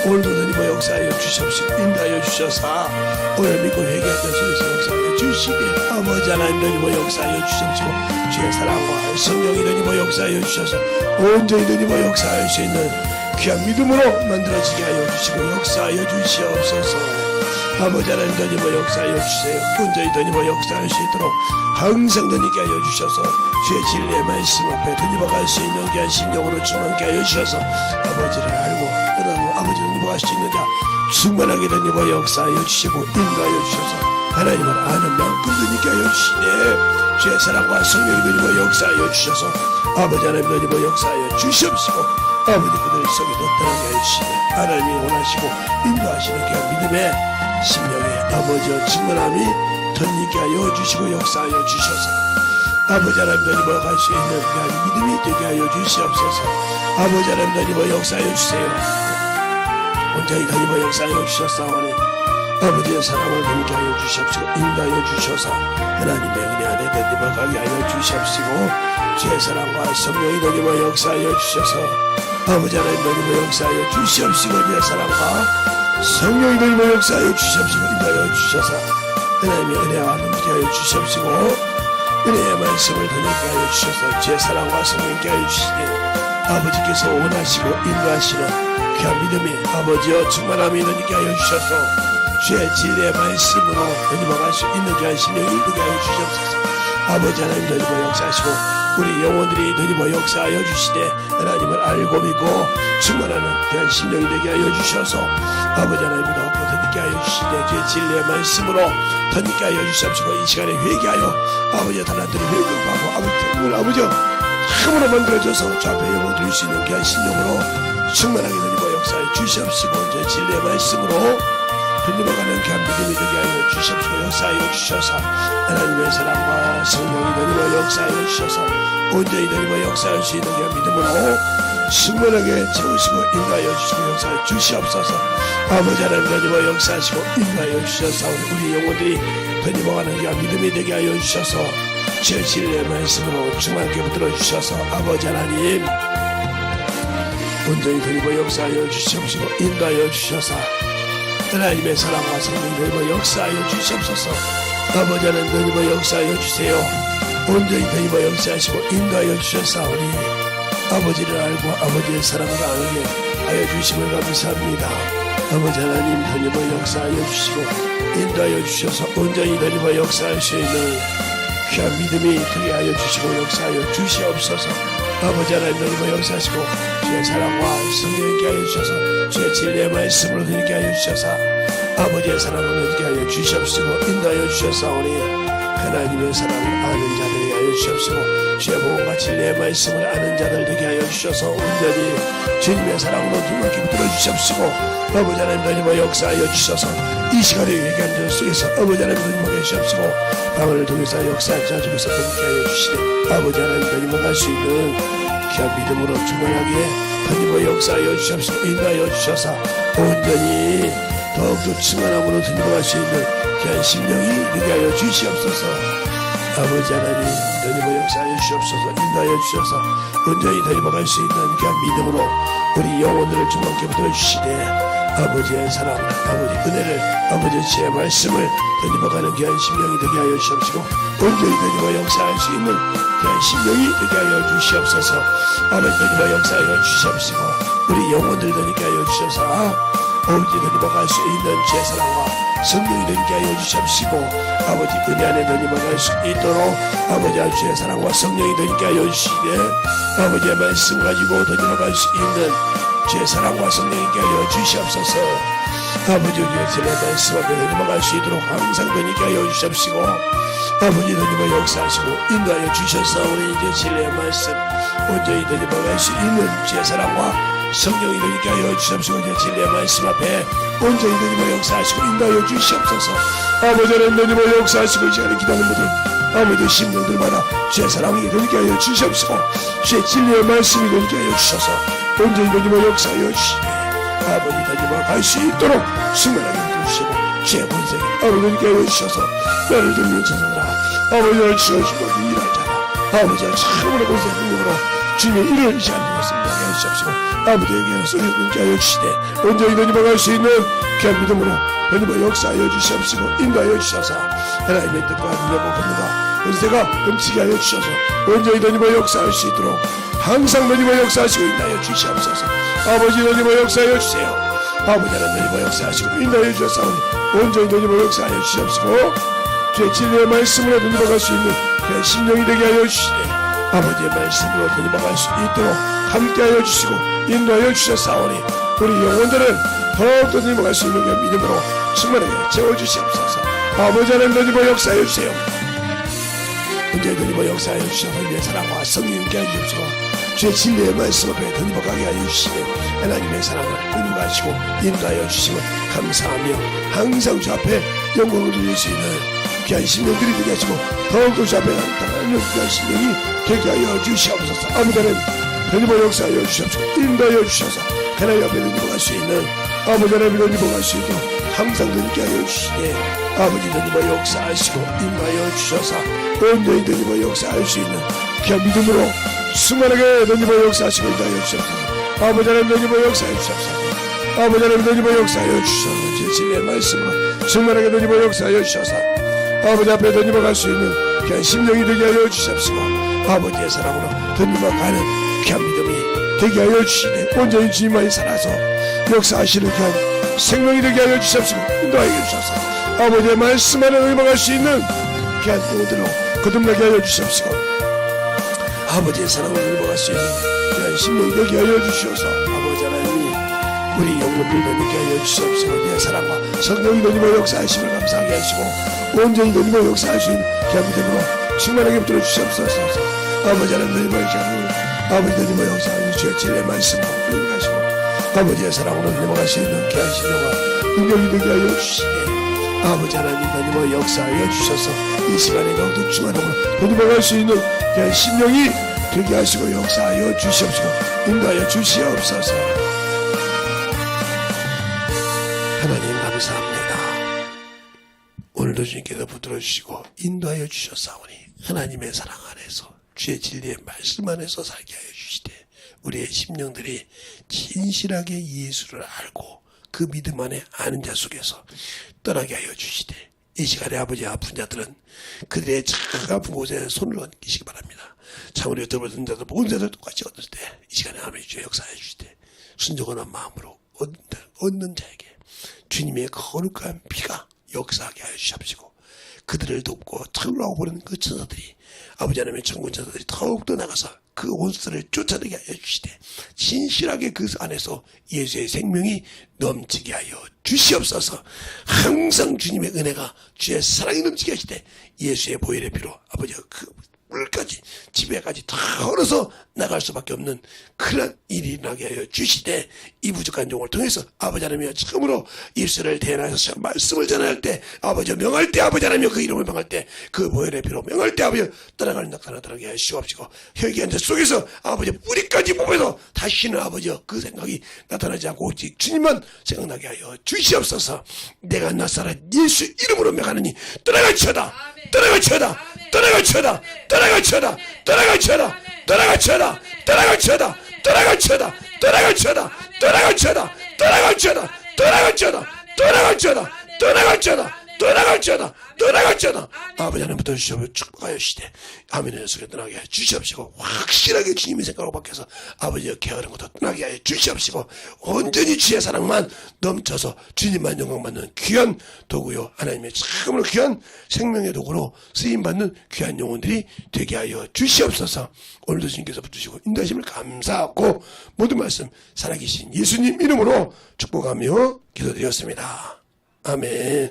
오늘도 던지고 역사하여 주시옵시고 인도하여 주셔서 오늘 믿고 회개했던 주에서 역사하여 주시되 아버지 하나님 던지고 역사하여 주시옵시고 주의 사랑과 성령이 던지고 역사하여 주셔서 온전히 던지고 역사할 수 있는 귀한 믿음으로 만들어지게 하여 주시고 역사하여 주시옵소서. 아버지 하나님 던지고 역사하여 주세요. 온전히 던지고 역사할 수 있도록 항상 던지게 하여 주셔서 주의 진리의 말씀 앞에 던지고 갈 수 있는 귀한 신령으로 충만하게 하여 주셔서 아버지를 알고 그러고 아버지 던지고 갈 수 있는 자 충만하게 던지고 역사하여 주시고 인도하여 주셔서 하나님을 아는 만큼 던지게 하여 주시네 주의 사랑과 성령이 던지고 역사하여 주셔서 아버지 하나님 던지고 역사하여 주시옵시고 아버지 그들의 속에 높다하게 하여 주시네 하나님이 원하시고 인도하시는 귀한 믿음의 심령의 아버지와 충만함이 던지게 하여 주시고 역사하여 주셔서 아버지 하나님 던지고 갈 수 있는 귀한 믿음이 되게 하여 주시옵소서. 아버지 하나님 던지고 역사하여 주세요. 온전히 던지고 역사하여 주셨사오니 아버지의 사랑을 던지게 하여 주시옵시고 인도하여 주셔서 하나님의 은혜 안에 던지고 가게 하여 주시옵시고 주의 사랑과 성령이 던지고 역사하여 주셔서 아버지 하나님 던지고 역사하여 주시옵시고 주의 사랑과 성령이 던지고 역사하여 주시옵시고 인도하여 주셔서 하나님의 은혜와 넘치게 하여 주시옵시고 은혜의 말씀을 던지게 하여 주셔서 주의 사랑과 성령께 하여 주시니 아버지께서 원하시고 인도하시는 귀한 믿음이 아버지여 충만함이 던지게 하여 주셔서 주의 진리의 말씀으로 던지고 수 있는 귀한 심령이 되게 하여 주시옵소서. 아버지 하나님 던지고 역사하시고 우리 영혼들이 던지고 역사하여 주시되 하나님을 알고 믿고 충만하는 귀한 심령이 되게 하여 주셔서 아버지 하나님을 얻고 던지게 하여 주시되 주의 진리의 말씀으로 던지게 하여 주시옵시고 이 시간에 회개하여 아버지의 달란트를 회개하고 아버지여 참으로 만들어져서 주 앞에 영혼 드릴 수 있는 귀한 심령으로 충만하게 던지고 역사하여 주시옵시고 주의 진리의 말씀으로 던져가는 귀한 믿음이 되게 하여 주시옵시고 역사하여 주셔서 하나님의 사랑과 성령이 던지고 역사하여 주셔서 온전히 던지고 역사할 수 있는 귀한 믿음으로 충만하게 채우시고 인도하여 주시고 역사하여 주시옵소서. 아버지 하나님 던지고 역사하시고 인도하여 주셔서 우리 영혼들이 던져가는 귀한 믿음이 되게 하여 주셔서 주의 진리의 말씀으로 충만하게 붙들어 주셔서 아버지 하나님 온전히 던지고 역사하여 주시옵시고 인도하여 주셔서 하나님의 사랑과 성령이 던지고 역사하여 주시옵소서. 아버지 하나님 던지고 역사하여 주세요. 온전히 던지고 역사하시고 인도하여 주셨사오니 아버지를 알고 아버지의 사랑을 알게 하여 주심을 감사합니다. 아버지 하나님 더님을 역사하여 주시고 인도하여 주셔서 온전히 더님을 역사할 수 있는 귀한 믿음이 되게 하여 주시고 역사하여 주시옵소서. 아버지 하나님 더님을 역사하시고 주의 사랑과 성령 있게 하여 주셔서 주의 진리의 말씀으로 드리게 하여 주셔서 아버지의 사랑을 드리게 하여 주시옵시고 인도하여 주셨사오니 하나님의 사랑을 아는 자들에게 하여 주시옵시고 주의 복음과 진리의 말씀을 아는 자들 되게 하여 주셔서 온전히 주님의 사랑으로 주님께 붙들어 주시옵시고 아버지 하나님 더님을 역사하여 주셔서 이 시간에 얘기한 들 속에서 아버지 하나님 더님을 계시옵시고 방언을 통해서 역사하지 않으면서 되게 하여 주시되 아버지 하나님 더님을 갈 수 있는 귀한 믿음으로 충만하게 더님을 역사하여 주시옵시고 인도하여 주셔서 온전히 더욱더 충만함으로 더님을 갈 수 있는 귀한 심령이 되게 하여 주시옵소서. 아버지 하나님 더님을 역사하여 주시옵소서. 인도하여 주셔서 온전히 더님을 갈 수 있는 귀한 믿음으로 우리 영혼들을 주님께 붙들어 주시되 아버지의 사랑, 아버지 은혜를, 아버지 지의 말씀을 더님을 가는 귀한 심령이 되게 하여 주시옵시고 온전히 더님을 역사할 수 있는 귀한 심령이 되게 하여 주시옵소서. 아버지 더님을 역사하여 주시옵시고 우리 영혼들 되게 하여 주셔서 아버지 더님을 갈 수 있는 주의 사랑과 성령이 되게 하여 주시옵시고 아버지 은혜 안에 더님을 갈 수 있도록 아버지 주의 사랑과 성령이 되게 하여 주시되 아버지의 말씀 가지고 더님을 갈 수 있는 주의 사랑과 성령이 되게 하여 주시옵소서. 아버지 주의 진리의 말씀 앞에 더님을 갈 수 있도록 항상 되게 하여 주시옵시고 아버지 더님을 역사하시고 인도하여 주셨사오니 이제 진리의 말씀 온전히 더님을 갈 수 있는 주의 사랑과 성령이 되게 하여 주시옵시고 이제 진리의 말씀 앞에 온전히 더님을 역사하시고 인도하여 주시옵소서. 아버지 하나님 더님을 역사하시고 이 시간에 기도하는 분들 아버지 심령들마다 주의 사랑이 되게 하여 주시옵시고 주의 진리의 말씀이 되게 하여 주셔서 온전히 더님을 역사하여 주시네 아버지 더님을 갈 수 있도록 충만하게 해주시고 주의 본색이 아버지 되게 하여 주셔서 나를 듣는 자들아 아버지를 지어주고 일할 자라 아버지를 참으로 본색 능력으로 주님의 일을 시작하겠습니다. 해주시옵시고 아버지에게 소리를 하여 주시되 온전히 더님을 갈 수 있는 귀한 믿음으로 더님을 역사하여 주시옵시고 인도하여 주셔서 하나님의 뜻과 능력과 권능과 은혜가 넘치게 하여 주셔서 온전히 더님을 역사할 수 있도록 항상 더님을 역사하시고 인도하여 주시옵소서. 아버지 더님을 역사하여 주세요. 아버지 하나님 더님을 역사하시고 인도하여 주셔서 온전히 더님을 역사하여 주시옵시고 주의 진리의 말씀으로 더님을 갈 수 있는 그의 심령이 되게 하여 주시되 아버지의 말씀으로 더님을 갈 수 있도록 함께하여 주시고 인도하여 주셨사오니 우리 영혼들은 더욱더 더님을 갈 수 있는 그 믿음으로 충만하게 채워주시옵소서. 아버지 하나님 더님을 역사하여 주세요. 언제 더님을 역사하여 주셔서 내 사랑과 성령께 하여 주시고 주의 진리의 말씀 앞에 더님을 가게 하여 주시되 하나님의 사랑을 은유하시고 인도하여 주시면 감사하며 항상 주 앞에 영광을 돌릴 수 있는 귀한 심령들이 되게 하시고 더욱더 주 앞에 나타나는 귀한 심령이 되게 하여 주시옵소서. 아버지 하나님 더님을 역사하여 주시옵소서. 인도하여 주셔서 하나님 앞에 더님을 갈 수 있는 아버지 하나님 더님을 갈 수 있도록 항상 더님께 하여 주시되 아버지 더님을 역사하시고 인도하여 주셔서 온전히 더님을 역사할 수 있는 귀한 믿음으로 수많게 더님을 역사하시고 인도하여 주옵소서. 아버지 하나님 더님을 역사하여 주옵소서. 아버지 하나님 더님을 역사하여 주셔서 제 진리의 말씀으로 수많게 더님을 역사하여 주셔서 아버지 앞에 더님을 갈 수 있는 귀한 심령이 되게 하여 주시옵시고 아버지의 사랑으로 더님을 가는 귀한 믿음이 되게 하여 주시되 온전히 주님만이 살아서 역사하시는 귀한 생명이 되게 하여 주시옵시고 인도하여 주셔서 아버지의 말씀 안에 더님을 갈 수 있는 귀한 영혼들로 거듭나게 하여 주시옵시고 아버지의 사랑으로 더님을 갈 수 있는 귀한 심령이 되게 하여 주시옵소서. 아버지 하나님이 우리 영혼들 되게 하여 주시옵시고 내 사랑과 성령이 더님을 역사하심을 감사하게 하시고 온전히 더님을 역사할 수 있는 귀한 믿음으로 충만하게 붙들어 주시옵소서. 아버지 하나님 더님을 역사하고 아버지 더님을 역사하는 주의 진리의 말씀으로 인도하시고 아버지의 사랑으로 더님을 갈 수 있는 귀한 신령과 능력이 되게 하여 주시니 아버지 하나님 더님을 역사하여 주셔서 이 시간에 더욱더 충만함으로 더님을 갈 수 있는 귀한 심령이 되게 하시고 역사하여 주시옵시고 인도하여 주시옵소서. 하나님 감사합니다. 오늘도 주님께서 붙들어 주시고 인도하여 주셨사오니 하나님의 사랑 안에서 주의 진리의 말씀 안에서 살게 하여 주시되 우리의 심령들이 진실하게 예수를 알고 그 믿음 안에 아는 자 속에서 떠나게 하여 주시되 이 시간에 아버지 아픈 자들은 그들의 참 아픈 곳에 손을 얹기시기 바랍니다. 참으로 들어보는 자들 온 자들 똑같이 얻을 때 이 시간에 아버지 주의 역사해 주시되 순종하는 마음으로 얻는 자에게 주님의 거룩한 피가 역사하게 하여 주시옵시고 그들을 돕고 찾으려고 보는 그 천사들이 아버지 하나님의 천군 천사들이 더욱더 나가서 그 원수들을 쫓아내게 하여 주시되 진실하게 그 안에서 예수의 생명이 넘치게 하여 주시옵소서. 항상 주님의 은혜가 주의 사랑이 넘치게 하시되 예수의 보혈의 피로 아버지가 그 물까지 집에까지 다 걸어서 나갈 수밖에 없는 그런 일이 일어나게 하여 주시되 이 부족한 종을 통해서 아버지 하나님이여 처음으로 입술을 대하여서 말씀을 전할 때 아버지 명할 때 아버지 하나님이여 그 이름을 명할 때 그 보혈의 피로 명할 때 아버지 떠나갈 나타나게 하여 주옵시고 혈기한 자 속에서 아버지 뿌리까지 뽑아서 다시는 아버지 그 생각이 나타나지 않고 오직 주님만 생각나게 하여 주시옵소서. 내가 나사렛 예수 이름으로 명하느니 떠나갈지어다 떠나갈지어다 떠나갈지어다 떠나갈지어다 떠나갈지어다 떠나갈지어다 떠나갈지어다 떠나갈지어다 떠나갈지어다 떠나갈지어다 떠나갈지어다 떠나갈지어다 떠나갈지어다 떠나갈지어다 떠나갈지어다 떠나갈지어다 아버지 하나님부터 주시옵시고 축복하여 시되 아멘의 속에 떠나게 하여 주시옵시고 확실하게 주님의 생각으로 바뀌어서 아버지의 게으른 것도 떠나게 하여 주시옵시고 온전히 주의 사랑만 넘쳐서 주님만 영광받는 귀한 도구요 하나님의 참으로 귀한 생명의 도구로 쓰임받는 귀한 영혼들이 되게 하여 주시옵소서. 오늘도 주님께서 붙드시고 인도하심을 감사하고 모든 말씀 살아계신 예수님 이름으로 축복하며 기도드렸습니다. 아멘.